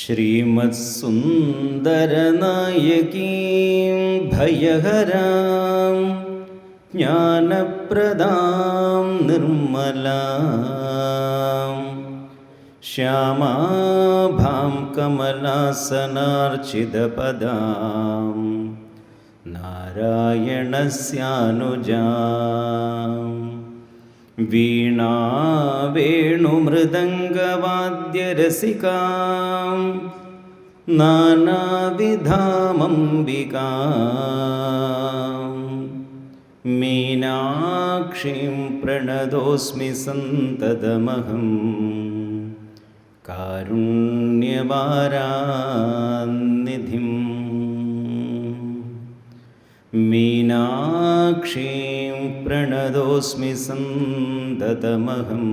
ശ്രീമത്സുന്ദരനായകീം ഭയഹരാം ജ്ഞാനപ്രദാം നിർമ്മലാം ശ്യാമാഭാം കമലാസനാർച്ചിതപദാം നാരായണസ്യാനുജാം വീണാ വേണുമൃദംഗവാദ്യരസികാം നാനാവിധാമംബികാം മീനാക്ഷീം പ്രണതോസ്മി സന്തതമഹം കാരുണ്യവാരാനിധിം മീനാക്ഷീം പ്രണതോസ്മി സന്തതമഹം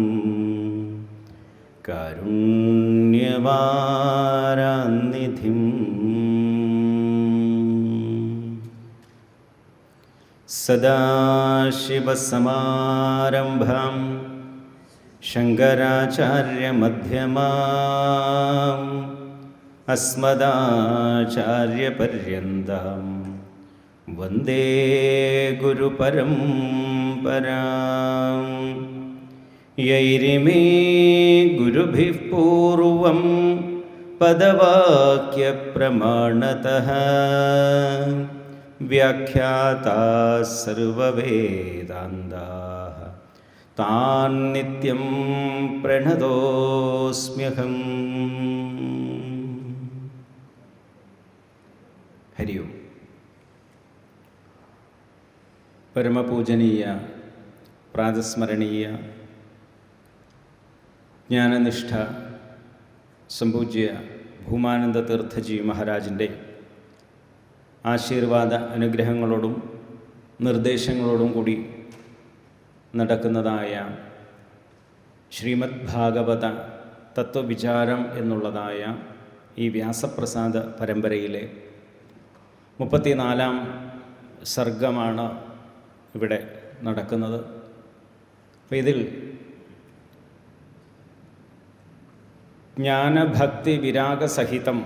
കാരുണ്യവാരാനിധിം. സദാശിവസമാരംഭാം ശങ്കരാചാര്യമധ്യമാം അസ്മദാചാര്യപര്യന്താം വന്ദേ ഗുരുപരംപരാം. യൈരിമേ ഗുരുഭിഃ പൂർവം പദവാക്യപ്രമാണതഃ വ്യാഖ്യാതാഃ സർവവേദാന്താഃ താൻ നിത്യം പ്രണതോസ്മ്യഹം. ഹരി ഓം. പരമപൂജനീയ പ്രാതസ്മരണീയ ജ്ഞാനനിഷ്ഠ സംപൂജ്യ ഭൂമാനന്ദ തീർത്ഥജി മഹാരാജിൻ്റെ ആശീർവാദ അനുഗ്രഹങ്ങളോടും നിർദ്ദേശങ്ങളോടും കൂടി നടക്കുന്നതായ ശ്രീമദ് ഭാഗവത തത്വവിചാരം എന്നുള്ളതായ ഈ വ്യാസപ്രസാദ പരമ്പരയിലെ 34-ാം സർഗമാണ് ഇവിടെ നടക്കുന്നത്. അപ്പോൾ ഇതിൽ ജ്ഞാനഭക്തി വിരാഗസഹിതം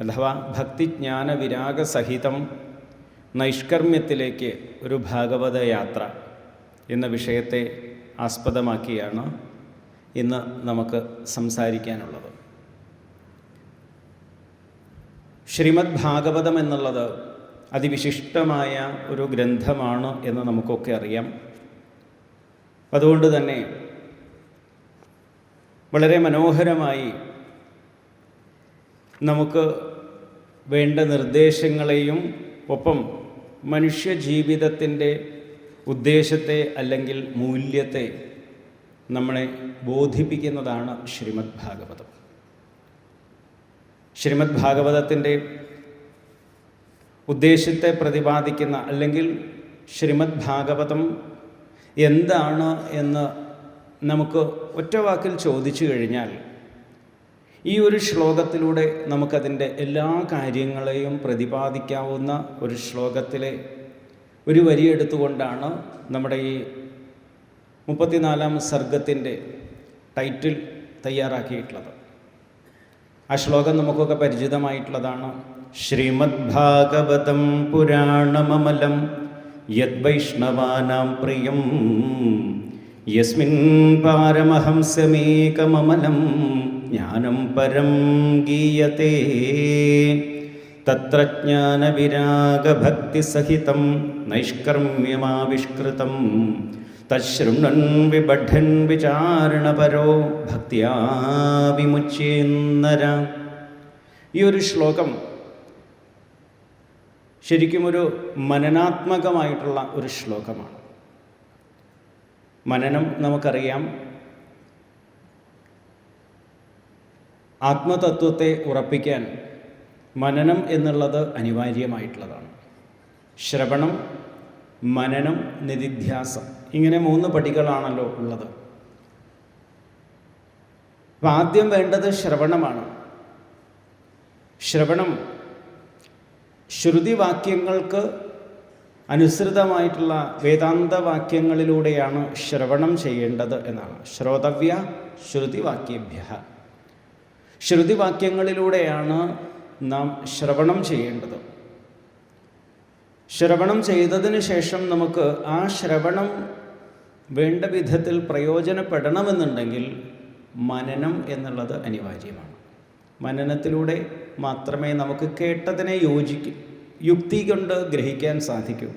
അഥവാ ഭക്തിജ്ഞാന വിരാഗസഹിതം നൈഷ്കർമ്മ്യത്തിലേക്ക് ഒരു ഭാഗവത യാത്ര എന്ന വിഷയത്തെ ആസ്പദമാക്കിയാണ് ഇന്ന് നമുക്ക് സംസാരിക്കാനുള്ളത്. ശ്രീമദ് ഭാഗവതം എന്നുള്ളത് അതിവിശിഷ്ടമായ ഒരു ഗ്രന്ഥമാണ് എന്ന് നമുക്കൊക്കെ അറിയാം. അതുകൊണ്ട് തന്നെ വളരെ മനോഹരമായി നമുക്ക് വേണ്ട നിർദ്ദേശങ്ങളെയും ഒപ്പം മനുഷ്യജീവിതത്തിൻ്റെ ഉദ്ദേശത്തെ അല്ലെങ്കിൽ മൂല്യത്തെ നമ്മളെ ബോധിപ്പിക്കുന്നതാണ് ശ്രീമദ് ഭാഗവതം. ശ്രീമദ് ഭാഗവതത്തിൻ്റെ ഉദ്ദേശത്തെ പ്രതിപാദിക്കുന്ന അല്ലെങ്കിൽ ശ്രീമദ് ഭാഗവതം എന്താണ് എന്ന് നമുക്ക് ഒറ്റ വാക്കിൽ ചോദിച്ചു കഴിഞ്ഞാൽ ഈ ഒരു ശ്ലോകത്തിലൂടെ നമുക്കതിൻ്റെ എല്ലാ കാര്യങ്ങളെയും പ്രതിപാദിക്കാവുന്ന ഒരു ശ്ലോകത്തിലെ ഒരു വരി എടുത്തുകൊണ്ടാണ് നമ്മുടെ ഈ 34-ാം സർഗത്തിൻ്റെ ടൈറ്റിൽ തയ്യാറാക്കിയിട്ടുള്ളത്. ആ ശ്ലോകം നമുക്കൊക്കെ പരിചിതമായിട്ടുള്ളതാണ്. ശ്രീമദ് ഭാഗവതം പുരാണമമലം യദ്വൈഷ്ണവാനാം പ്രിയം യസ്മിൻ പാരമഹംസമേകമമലം ജ്ഞാനം പരം ഗീയത്തെ തത്ര ജ്ഞാനവിരാഗഭക്തിസഹിതം നൈഷ്കർമ്മ്യമാവിഷ്കൃതം തശൃണ്വൻ വിബഡ്ഢൻ വിചാരണപരോ ഭക്തിയാ വിമുച്യേന്നര. ഈ ഒരു ശ്ലോകം ശരിക്കും ഒരു മനനാത്മകമായിട്ടുള്ള ഒരു ശ്ലോകമാണ്. മനനം നമുക്കറിയാം, ആത്മതത്വത്തെ ഉറപ്പിക്കാൻ മനനം എന്നുള്ളത് അനിവാര്യമായിട്ടുള്ളതാണ്. ശ്രവണം, മനനം, നിധിധ്യാസം, ഇങ്ങനെ 3 പടികളാണല്ലോ ഉള്ളത്. അപ്പം ആദ്യം വേണ്ടത് ശ്രവണമാണ്. ശ്രവണം ശ്രുതിവാക്യങ്ങൾക്ക് അനുസൃതമായിട്ടുള്ള വേദാന്തവാക്യങ്ങളിലൂടെയാണ് ശ്രവണം ചെയ്യേണ്ടത് എന്നാണ്. ശ്രോതവ്യ ശ്രുതിവാക്യേഭ്യ, ശ്രുതിവാക്യങ്ങളിലൂടെയാണ് നാം ശ്രവണം ചെയ്യേണ്ടത്. ശ്രവണം ചെയ്തതിന് ശേഷം നമുക്ക് ആ ശ്രവണം വേണ്ട വിധത്തിൽ പ്രയോജനപ്പെടണമെന്നുണ്ടെങ്കിൽ മനനം എന്നുള്ളത് അനിവാര്യമാണ്. മനനത്തിലൂടെ മാത്രമേ നമുക്ക് കേട്ടതിനെ യുക്തി കൊണ്ട് ഗ്രഹിക്കാൻ സാധിക്കൂ.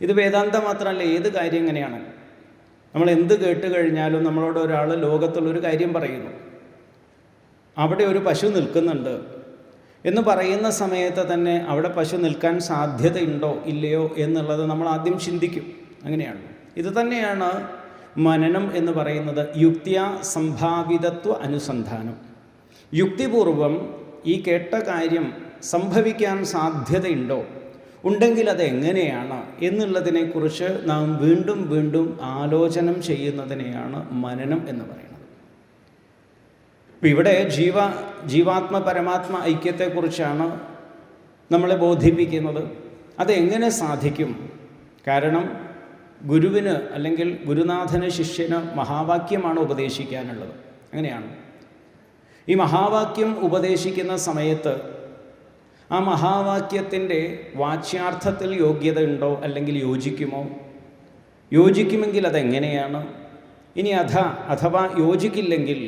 ഇത് വേദാന്തം മാത്രമല്ല, ഏത് കാര്യം എങ്ങനെയാണ്. നമ്മൾ എന്ത് കേട്ട് കഴിഞ്ഞാലും നമ്മളോട് ഒരാൾ ലോകത്തുള്ളൊരു കാര്യം പറയുന്നു, അവിടെ ഒരു പശു നിൽക്കുന്നുണ്ട് എന്ന് പറയുന്ന സമയത്ത് തന്നെ അവിടെ പശു നിൽക്കാൻ സാധ്യതയുണ്ടോ ഇല്ലയോ എന്നുള്ളത് നമ്മൾ ആദ്യം ചിന്തിക്കും. അങ്ങനെയാണ്. ഇത് തന്നെയാണ് മനനം എന്ന് പറയുന്നത്. യുക്തിയ സംഭാവിതത്വ അനുസന്ധാനം. യുക്തിപൂർവം ഈ കേട്ട കാര്യം സംഭവിക്കാൻ സാധ്യതയുണ്ടോ, ഉണ്ടെങ്കിൽ അതെങ്ങനെയാണ് എന്നുള്ളതിനെക്കുറിച്ച് നാം വീണ്ടും വീണ്ടും ആലോചനം ചെയ്യുന്നതിനെയാണ് മനനം എന്ന് പറയുന്നത്. ഇപ്പം ഇവിടെ ജീവാത്മ പരമാത്മ ഐക്യത്തെക്കുറിച്ചാണ് നമ്മളെ ബോധിപ്പിക്കുന്നത്. അതെങ്ങനെ സാധിക്കും? കാരണം ഗുരുവിന് അല്ലെങ്കിൽ ഗുരുനാഥന് ശിഷ്യന് മഹാവാക്യമാണ് ഉപദേശിക്കാനുള്ളത്. അങ്ങനെയാണ്. ഈ മഹാവാക്യം ഉപദേശിക്കുന്ന സമയത്ത് ആ മഹാവാക്യത്തിൻ്റെ വാച്യാർത്ഥത്തിൽ യോഗ്യത ഉണ്ടോ, അല്ലെങ്കിൽ യോജിക്കുമോ? യോജിക്കുമെങ്കിൽ അതെങ്ങനെയാണ്? ഇനി അഥവാ യോജിക്കില്ലെങ്കിൽ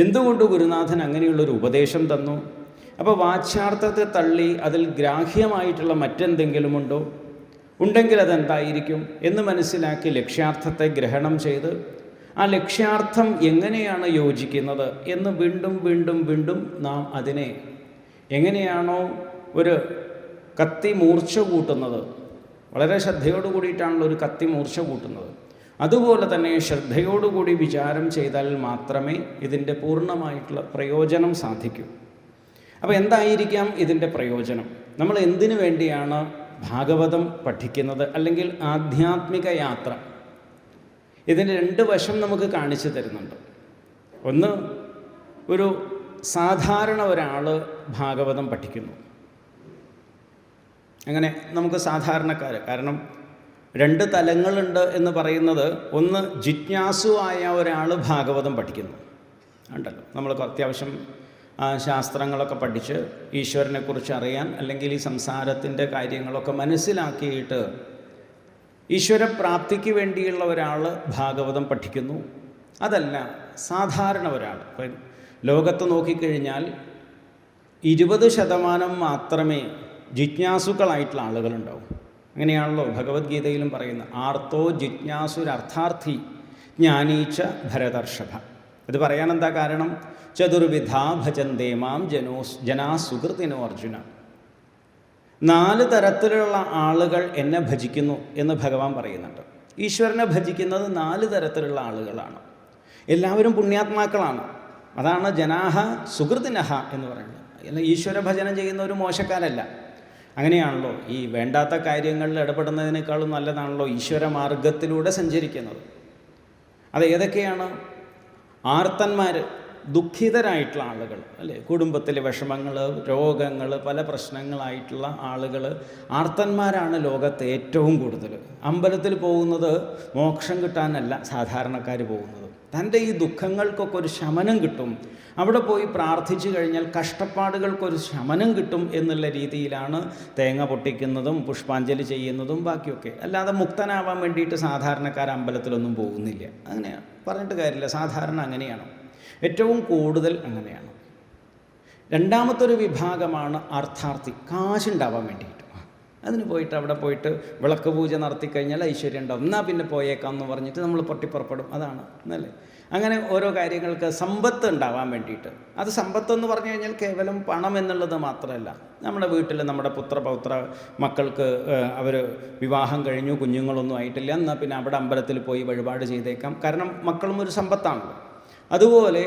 എന്തുകൊണ്ട് ഗുരുനാഥൻ അങ്ങനെയുള്ളൊരു ഉപദേശം തന്നു? അപ്പോൾ വാച്യാർത്ഥത്തെ തള്ളി അതിൽ ഗ്രാഹ്യമായിട്ടുള്ള മറ്റെന്തെങ്കിലുമുണ്ടോ? ഉണ്ടെങ്കിൽ അതെന്തായിരിക്കും എന്ന് മനസ്സിലാക്കി ലക്ഷ്യാർത്ഥത്തെ ഗ്രഹണം ചെയ്ത് ആ ലക്ഷ്യാർത്ഥം എങ്ങനെയാണ് യോജിക്കുന്നത് എന്ന് വീണ്ടും വീണ്ടും വീണ്ടും നാം അതിനെ എങ്ങനെയാണോ ഒരു കത്തി മൂർച്ച കൂട്ടുന്നത്, വളരെ ശ്രദ്ധയോടു കൂടിയിട്ടാണല്ലോ ഒരു കത്തി മൂർച്ച കൂട്ടുന്നത്, അതുപോലെ തന്നെ ശ്രദ്ധയോടുകൂടി വിചാരം ചെയ്താൽ മാത്രമേ ഇതിൻ്റെ പൂർണ്ണമായിട്ടുള്ള പ്രയോജനം സാധിക്കൂ. അപ്പോൾ എന്തായിരിക്കാം ഇതിൻ്റെ പ്രയോജനം? നമ്മൾ എന്തിനു വേണ്ടിയാണ് ഭാഗവതം പഠിക്കുന്നത്, അല്ലെങ്കിൽ ആധ്യാത്മിക യാത്ര? ഇതിൻ്റെ 2 വശം നമുക്ക് കാണിച്ചു തരുന്നുണ്ട്. ഒന്ന്, ഒരു സാധാരണ ഒരാൾ ഭാഗവതം പഠിക്കുന്നു. അങ്ങനെ നമുക്ക് സാധാരണക്കാർ, കാരണം 2 തലങ്ങളുണ്ട് എന്ന് പറയുന്നത്, ഒന്ന് ജിജ്ഞാസുവായ ഒരാൾ ഭാഗവതം പഠിക്കുന്നു ഉണ്ടല്ലോ. നമ്മൾ അത്യാവശ്യം ശാസ്ത്രങ്ങളൊക്കെ പഠിച്ച് ഈശ്വരനെക്കുറിച്ച് അറിയാൻ, അല്ലെങ്കിൽ ഈ സംസാരത്തിൻ്റെ കാര്യങ്ങളൊക്കെ മനസ്സിലാക്കിയിട്ട് ഈശ്വരപ്രാപ്തിക്ക് വേണ്ടിയുള്ള ഒരാൾ ഭാഗവതം പഠിക്കുന്നു. അതല്ല, സാധാരണ ഒരാൾ. ഇപ്പം ലോകത്ത് നോക്കിക്കഴിഞ്ഞാൽ 20% മാത്രമേ ജിജ്ഞാസുക്കളായിട്ടുള്ള ആളുകളുണ്ടാവും. അങ്ങനെയാണല്ലോ ഭഗവത്ഗീതയിലും പറയുന്നത്, ആർത്തോ ജിജ്ഞാസുരർത്ഥാർത്ഥി ജ്ഞാനീച്ച ഭരതർഷഭ. ഇത് പറയാൻ എന്താ കാരണം? ചതുർവിധാ ഭജന്തേ മാം ജനാ സുഹൃത്തിനോ അർജുന. 4 തരത്തിലുള്ള ആളുകൾ എന്നെ ഭജിക്കുന്നു എന്ന് ഭഗവാൻ പറയുന്നുണ്ട്. ഈശ്വരനെ ഭജിക്കുന്നത് 4 തരത്തിലുള്ള ആളുകളാണ്. എല്ലാവരും പുണ്യാത്മാക്കളാണ്. അതാണ് ജനാഹ സുഹൃത്തിനഹ എന്ന് പറയുന്നത്. അല്ല, ഈശ്വര ഭജനം ചെയ്യുന്നവർ മോശക്കാരല്ല. അങ്ങനെയാണല്ലോ. ഈ വേണ്ടാത്ത കാര്യങ്ങളിൽ ഇടപെടുന്നതിനേക്കാളും നല്ലതാണല്ലോ ഈശ്വര മാർഗത്തിലൂടെ സഞ്ചരിക്കുന്നത്. അത് ഏതൊക്കെയാണ്? ആർത്തന്മാർ, ദുഃഖിതരായിട്ടുള്ള ആളുകൾ അല്ലേ, കുടുംബത്തിലെ വിഷമങ്ങൾ, രോഗങ്ങൾ, പല പ്രശ്നങ്ങളായിട്ടുള്ള ആളുകൾ, ആർത്തന്മാരാണ് ലോകത്ത് ഏറ്റവും കൂടുതൽ. അമ്പലത്തിൽ പോകുന്നത് മോക്ഷം കിട്ടാനല്ല സാധാരണക്കാർ പോകുന്നത്, തൻ്റെ ഈ ദുഃഖങ്ങൾക്കൊക്കെ ഒരു ശമനം കിട്ടും, അവിടെ പോയി പ്രാർത്ഥിച്ചു കഴിഞ്ഞാൽ കഷ്ടപ്പാടുകൾക്കൊരു ശമനം കിട്ടും എന്നുള്ള രീതിയിലാണ് തേങ്ങ പൊട്ടിക്കുന്നതും പുഷ്പാഞ്ജലി ചെയ്യുന്നതും ബാക്കിയൊക്കെ. അല്ലാതെ മുക്തനാവാൻ വേണ്ടിയിട്ട് സാധാരണക്കാർ അമ്പലത്തിലൊന്നും പോകുന്നില്ല. അങ്ങനെയാണ് പറഞ്ഞിട്ട് കാര്യമില്ല, സാധാരണ അങ്ങനെയാണ്. ഏറ്റവും കൂടുതൽ അങ്ങനെയാണ്. രണ്ടാമത്തൊരു വിഭാഗമാണ് അർത്ഥാർത്ഥി, കാശുണ്ടാവാൻ വേണ്ടിയിട്ട്. അതിന് പോയിട്ട് അവിടെ പോയിട്ട് വിളക്ക് പൂജ നടത്തിക്കഴിഞ്ഞാൽ ഐശ്വര്യം ഉണ്ടാവും, എന്നാൽ പിന്നെ പോയേക്കാം എന്ന് പറഞ്ഞിട്ട് നമ്മൾ പൊട്ടിപ്പുറപ്പെടും. അതാണ് എന്നല്ലേ. അങ്ങനെ ഓരോ കാര്യങ്ങൾക്ക് സമ്പത്ത് ഉണ്ടാവാൻ വേണ്ടിയിട്ട്. അത് സമ്പത്തെന്ന് പറഞ്ഞു കഴിഞ്ഞാൽ കേവലം പണം എന്നുള്ളത് മാത്രമല്ല, നമ്മുടെ വീട്ടിൽ നമ്മുടെ പുത്രപൗത്ര മക്കൾക്ക് അവർ വിവാഹം കഴിഞ്ഞു, കുഞ്ഞുങ്ങളൊന്നും ആയിട്ടില്ല, എന്നാൽ പിന്നെ അവിടെ അമ്പലത്തിൽ പോയി വഴിപാട് ചെയ്തേക്കാം. കാരണം മക്കളും ഒരു സമ്പത്താണല്ലോ. അതുപോലെ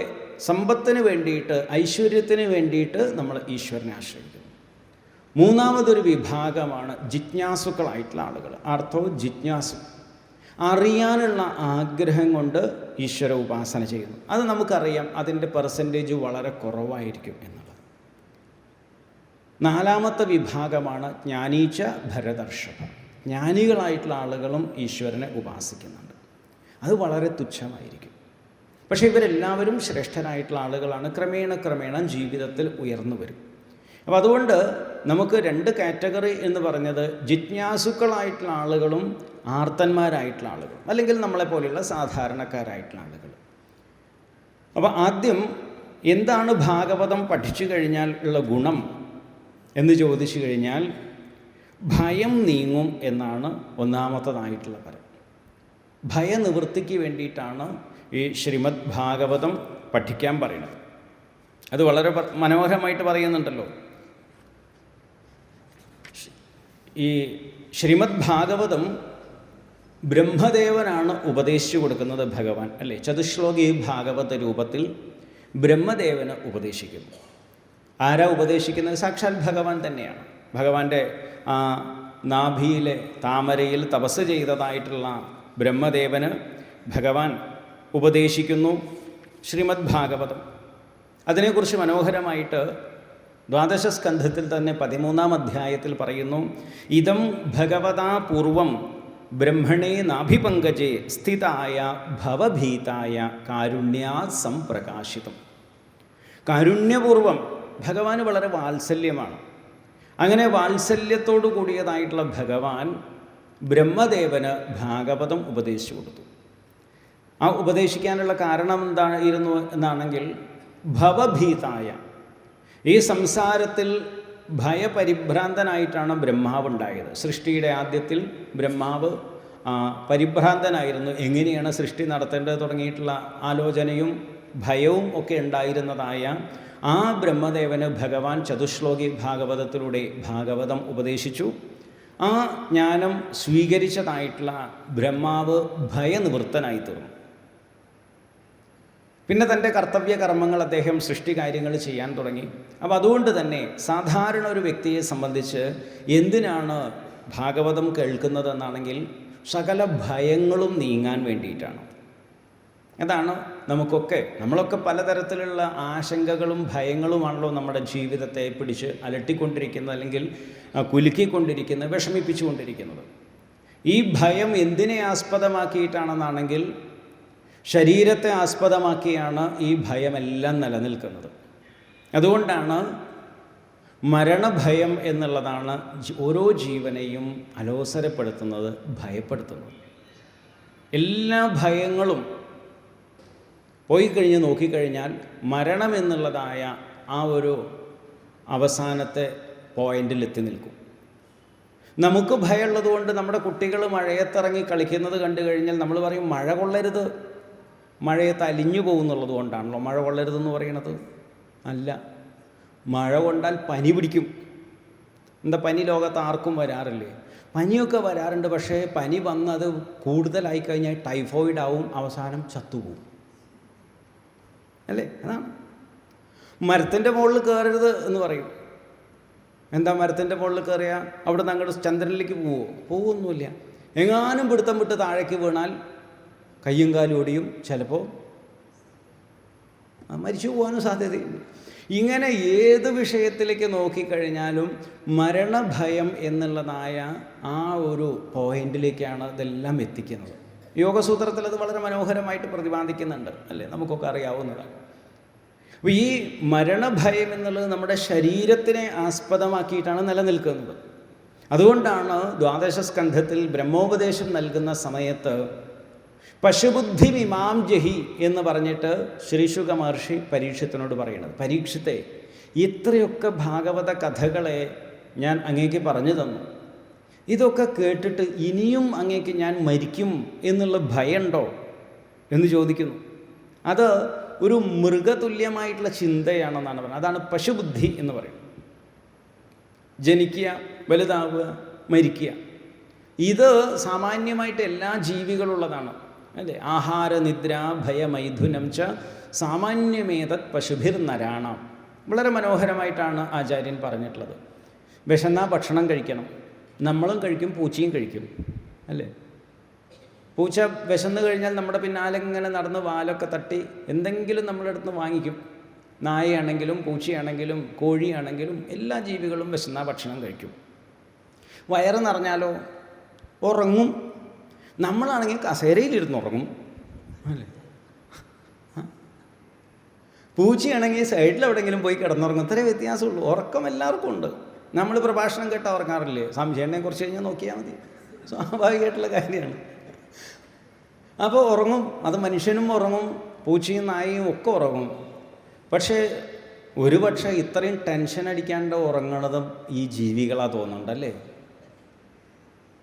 സമ്പത്തിന് വേണ്ടിയിട്ട്, ഐശ്വര്യത്തിന് വേണ്ടിയിട്ട് നമ്മൾ ഈശ്വരനെ ആശ്രയിക്കുന്നു. മൂന്നാമതൊരു വിഭാഗമാണ് ജിജ്ഞാസുക്കളായിട്ടുള്ള ആളുകൾ. അർത്ഥോ ജിജ്ഞാസു, അറിയാനുള്ള ആഗ്രഹം കൊണ്ട് ഈശ്വര ഉപാസന ചെയ്യുന്നു. അത് നമുക്കറിയാം, അതിൻ്റെ പെർസെൻറ്റേജ് വളരെ കുറവായിരിക്കും എന്നുള്ളത്. നാലാമത്തെ വിഭാഗമാണ് ജ്ഞാനീച്ച ഭരതർഷഭ. ജ്ഞാനികളായിട്ടുള്ള ആളുകളും ഈശ്വരനെ ഉപാസിക്കുന്നുണ്ട്. അത് വളരെ തുച്ഛമായിരിക്കും. പക്ഷേ ഇവരെല്ലാവരും ശ്രേഷ്ഠരായിട്ടുള്ള ആളുകളാണ്. ക്രമേണ ജീവിതത്തിൽ ഉയർന്നു വരും. അപ്പോൾ അതുകൊണ്ട് നമുക്ക് രണ്ട് കാറ്റഗറി എന്ന് പറഞ്ഞത് ജിജ്ഞാസുക്കളായിട്ടുള്ള ആളുകളും ആർത്തന്മാരായിട്ടുള്ള ആളുകളും, അല്ലെങ്കിൽ നമ്മളെപ്പോലെയുള്ള സാധാരണക്കാരായിട്ടുള്ള ആളുകൾ. അപ്പോൾ ആദ്യം എന്താണ് ഭാഗവതം പഠിച്ചു കഴിഞ്ഞാൽ ഉള്ള ഗുണം എന്ന് ചോദിച്ചു കഴിഞ്ഞാൽ ഭയം നീങ്ങും എന്നാണ് ഒന്നാമത്തതായിട്ടുള്ള പരം. ഭയനിവൃത്തിക്ക് വേണ്ടിയിട്ടാണ് ഈ ശ്രീമദ് ഭാഗവതം പഠിക്കാൻ പറയുന്നത്. അത് വളരെ മനോഹരമായിട്ട് പറയുന്നുണ്ടല്ലോ. ഈ ശ്രീമദ് ഭാഗവതം ബ്രഹ്മദേവനാണ് ഉപദേശിച്ചു കൊടുക്കുന്നത് ഭഗവാൻ, അല്ലേ. ചതുശ്ലോകി ഭാഗവത രൂപത്തിൽ ബ്രഹ്മദേവന് ഉപദേശിക്കുന്നു. ആരാ ഉപദേശിക്കുന്നത്? സാക്ഷാൽ ഭഗവാൻ തന്നെയാണ്. ഭഗവാന്റെ ആ നാഭിയിലെ താമരയിൽ തപസ് ചെയ്തതായിട്ടുള്ള ബ്രഹ്മദേവന് ഭഗവാൻ ഉപദേശിക്കുന്നു ശ്രീമദ് ഭാഗവതം. അതിനെക്കുറിച്ച് മനോഹരമായിട്ട് ദ്വാദശ സ്കന്ധത്തിൽ തന്നെ 13-ാം അധ്യായത്തിൽ പറയുന്നു, ഇദം ഭഗവതാ പൂർവം ബ്രഹ്മണേ നാഭിപങ്കജേ സ്ഥിതായ ഭവഭീതായ കാരുണ്യാ സംപ്രകാശിതം. കാരുണ്യപൂർവം ഭഗവാന് വളരെ വാത്സല്യമാണ്. അങ്ങനെ വാത്സല്യത്തോടു കൂടിയതായിട്ടുള്ള ഭഗവാൻ ബ്രഹ്മദേവന് ഭാഗവതം ഉപദേശിച്ചു കൊടുത്തു. ആ ഉപദേശിക്കാനുള്ള കാരണം എന്തായിരുന്നു എന്നാണെങ്കിൽ, ഭവഭീതായ, ഈ സംസാരത്തിൽ ഭയപരിഭ്രാന്തനായിട്ടാണ് ബ്രഹ്മാവ് ഉണ്ടായത്. സൃഷ്ടിയുടെ ആദ്യത്തിൽ ബ്രഹ്മാവ് പരിഭ്രാന്തനായിരുന്നു. എങ്ങനെയാണ് സൃഷ്ടി നടത്തേണ്ടത് തുടങ്ങിയിട്ടുള്ള ആലോചനയും ഭയവും ഒക്കെ ഉണ്ടായിരുന്നതായ ആ ബ്രഹ്മദേവന് ഭഗവാൻ ചതുശ്ലോകി ഭാഗവതത്തിലൂടെ ഭാഗവതം ഉപദേശിച്ചു. ആ ജ്ഞാനം സ്വീകരിച്ചതായിട്ടുള്ള ബ്രഹ്മാവ് ഭയനിവൃത്തനായി തീർന്നു. പിന്നെ തൻ്റെ കർത്തവ്യ കർമ്മങ്ങൾ അദ്ദേഹം സൃഷ്ടി കാര്യങ്ങൾ ചെയ്യാൻ തുടങ്ങി. അപ്പോൾ അതുകൊണ്ട് തന്നെ സാധാരണ ഒരു വ്യക്തിയെ സംബന്ധിച്ച് എന്തിനാണ് ഭാഗവതം കേൾക്കുന്നതെന്നാണെങ്കിൽ സകല ഭയങ്ങളും നീങ്ങാൻ വേണ്ടിയിട്ടാണ്. അതാണ് നമ്മളൊക്കെ പലതരത്തിലുള്ള ആശങ്കകളും ഭയങ്ങളുമാണല്ലോ നമ്മുടെ ജീവിതത്തെ പിടിച്ച് അലട്ടിക്കൊണ്ടിരിക്കുന്നത്, അല്ലെങ്കിൽ കുലുക്കിക്കൊണ്ടിരിക്കുന്നത്, വിഷമിപ്പിച്ചുകൊണ്ടിരിക്കുന്നത്. ഈ ഭയം എന്തിനെ ആസ്പദമാക്കിയിട്ടാണെന്നാണെങ്കിൽ ശരീരത്തെ ആസ്പദമാക്കിയാണ് ഈ ഭയമെല്ലാം നിലനിൽക്കുന്നത്. അതുകൊണ്ടാണ് മരണഭയം എന്നുള്ളതാണ് ഓരോ ജീവനെയും അലോസരപ്പെടുത്തുന്നത്, ഭയപ്പെടുത്തുന്നത്. എല്ലാ ഭയങ്ങളും പോയി കഴിഞ്ഞ് നോക്കിക്കഴിഞ്ഞാൽ മരണം എന്നുള്ളതായ ആ ഒരു അവസാനത്തെ പോയിന്റിൽ എത്തി നിൽക്കും. നമുക്ക് ഭയമുള്ളതുകൊണ്ട് നമ്മുടെ കുട്ടികൾ മഴയത്തിറങ്ങി കളിക്കുന്നത് കണ്ടു കഴിഞ്ഞാൽ നമ്മൾ പറയും മഴ കൊള്ളരുത്, മഴയത്ത് അലിഞ്ഞു പോകുന്നുള്ളത് കൊണ്ടാണല്ലോ മഴ കൊള്ളരുതെന്ന് പറയണത്. അല്ല, മഴ കൊണ്ടാൽ പനി പിടിക്കും. എന്താ, പനി ലോകത്ത് ആർക്കും വരാറില്ലേ? പനിയൊക്കെ വരാറുണ്ട്. പക്ഷേ പനി വന്നത് കൂടുതലായി കഴിഞ്ഞാൽ ടൈഫോയിഡ് ആവും, അവസാനം ചത്തുപോകും, അല്ലേ? അതാണ്. മരത്തിൻ്റെ മുകളിൽ കയറരുത് എന്ന് പറയും. എന്താ, മരത്തിൻ്റെ മുകളിൽ കയറിയാൽ അവിടെ നിന്ന് അങ്ങോട്ട് ചന്ദ്രനിലേക്ക് പോകുമൊന്നുമില്ല. എങ്ങാനും പിടുത്തം വിട്ട് താഴേക്ക് വീണാൽ കയ്യും കാലും ഓടിയും, ചിലപ്പോൾ മരിച്ചു പോകാനും സാധ്യതയുണ്ട്. ഇങ്ങനെ ഏത് വിഷയത്തിലേക്ക് നോക്കിക്കഴിഞ്ഞാലും മരണഭയം എന്നുള്ളതായ ആ ഒരു പോയിന്റിലേക്കാണ് ഇതെല്ലാം എത്തിക്കുന്നത്. യോഗസൂത്രത്തിൽ അത് വളരെ മനോഹരമായിട്ട് പ്രതിപാദിക്കുന്നുണ്ട്, അല്ലേ? നമുക്കൊക്കെ അറിയാവുന്നതാണ്. അപ്പോൾ ഈ മരണഭയം എന്നുള്ളത് നമ്മുടെ ശരീരത്തിനെ ആസ്പദമാക്കിയിട്ടാണ് നിലനിൽക്കുന്നത്. അതുകൊണ്ടാണ് ദ്വാദശ സ്കന്ധത്തിൽ ബ്രഹ്മോപദേശം നൽകുന്ന സമയത്ത് പശുബുദ്ധി മിമാം ജഹി എന്ന് പറഞ്ഞിട്ട് ശ്രീശുക മഹർഷി പരീക്ഷത്തിനോട് പറയുന്നത്, പരീക്ഷത്തെ ഇത്രയൊക്കെ ഭാഗവത കഥകളെ ഞാൻ അങ്ങേക്ക് പറഞ്ഞു തന്നു, ഇതൊക്കെ കേട്ടിട്ട് ഇനിയും അങ്ങേക്ക് ഞാൻ മരിക്കും എന്നുള്ള ഭയമുണ്ടോ എന്ന് ചോദിക്കുന്നു. അത് ഒരു മൃഗതുല്യമായിട്ടുള്ള ചിന്തയാണെന്നാണ് പറയുന്നത്. അതാണ് പശുബുദ്ധി എന്ന് പറയുന്നത്. ജനിക്കുക, വലുതാവുക, മരിക്കുക, ഇത് സാമാന്യമായിട്ട് എല്ലാ ജീവികളുള്ളതാണ് അല്ലേ. ആഹാര നിദ്ര ഭയമൈഥുനം ച സാമാന്യമേതത് പശുഭിർ നരാണാം. വളരെ മനോഹരമായിട്ടാണ് ആചാര്യൻ പറഞ്ഞിട്ടുള്ളത്. വിശന്നാ ഭക്ഷണം കഴിക്കണം, നമ്മളും കഴിക്കും, പൂച്ചയും കഴിക്കും അല്ലേ. പൂച്ച വിശന്ന് കഴിഞ്ഞാൽ നമ്മുടെ പിന്നാലെ ഇങ്ങനെ നടന്ന് വാലൊക്കെ തട്ടി എന്തെങ്കിലും നമ്മുടെ അടുത്ത് വാങ്ങിക്കും. നായയാണെങ്കിലും പൂച്ചയാണെങ്കിലും കോഴിയാണെങ്കിലും എല്ലാ ജീവികളും വിശന്നാ ഭക്ഷണം കഴിക്കും. വയറ് നിറഞ്ഞാലോ ഉറങ്ങും. നമ്മളാണെങ്കിൽ കസേരയിലിരുന്ന് ഉറങ്ങും അല്ലേ. പൂച്ചയാണെങ്കിൽ സൈഡിലെവിടെയെങ്കിലും പോയി കിടന്നുറങ്ങും. ഇത്രേ വ്യത്യാസമുള്ളൂ. ഉറക്കം എല്ലാവർക്കും ഉണ്ട്. നമ്മൾ പ്രഭാഷണം കേട്ടാൽ ഉറങ്ങാറില്ലേ? സംശയനെ കുറിച്ച് കഴിഞ്ഞാൽ നോക്കിയാൽ മതി, സ്വാഭാവികമായിട്ടുള്ള കാര്യമാണ്. അപ്പോൾ ഉറങ്ങും, അത് മനുഷ്യനും ഉറങ്ങും, പൂച്ചയും നായയും ഒക്കെ ഉറങ്ങും. പക്ഷേ ഒരുപക്ഷെ ഇത്രയും ടെൻഷൻ അടിക്കാണ്ട് ഉറങ്ങണതും ഈ ജീവികളാ തോന്നുന്നുണ്ടല്ലേ.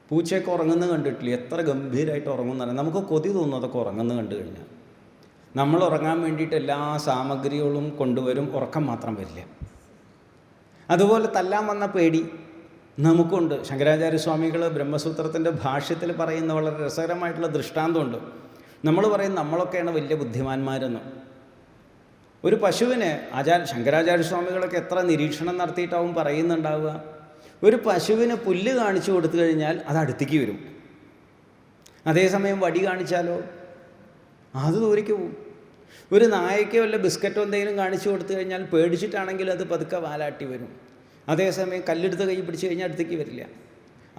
പൂച്ചയൊക്കെ ഉറങ്ങുന്നത് കണ്ടിട്ടില്ലേ? എത്ര ഗംഭീരമായിട്ട് ഉറങ്ങുന്നറിയാം. നമുക്ക് കൊതി തോന്നുന്നതൊക്കെ ഉറങ്ങുന്നത് കണ്ടു കഴിഞ്ഞാൽ. നമ്മൾ ഉറങ്ങാൻ വേണ്ടിയിട്ട് എല്ലാ സാമഗ്രികളും കൊണ്ടുവരും, ഉറക്കം മാത്രം വരില്ല. അതുപോലെ തല്ലാൻ വന്ന പേടി നമുക്കുണ്ട്. ശങ്കരാചാര്യസ്വാമികൾ ബ്രഹ്മസൂത്രത്തിൻ്റെ ഭാഷ്യത്തിൽ പറയുന്ന വളരെ രസകരമായിട്ടുള്ള ദൃഷ്ടാന്തമുണ്ട്. നമ്മൾ പറയും നമ്മളൊക്കെയാണ് വലിയ ബുദ്ധിമാന്മാരെന്ന്. ഒരു പശുവിന് ശങ്കരാചാര്യസ്വാമികളൊക്കെ എത്ര നിരീക്ഷണം നടത്തിയിട്ടാവും പറയുന്നുണ്ടാവുക. ഒരു പശുവിന് പുല്ല് കാണിച്ചു കൊടുത്തു കഴിഞ്ഞാൽ അത് അടുത്തേക്ക് വരും. അതേസമയം വടി കാണിച്ചാലോ അത് ദൂരേക്ക് പോകും. ഒരു നായയ്ക്കോ വല്ല ബിസ്ക്കറ്റോ എന്തെങ്കിലും കാണിച്ചു കൊടുത്തു കഴിഞ്ഞാൽ പേടിച്ചിട്ടാണെങ്കിൽ അത് പതുക്കെ വാലാട്ടി വരും. അതേസമയം കല്ലെടുത്ത് കൈ പിടിച്ച് കഴിഞ്ഞാൽ അടുത്തേക്ക് വരില്ല.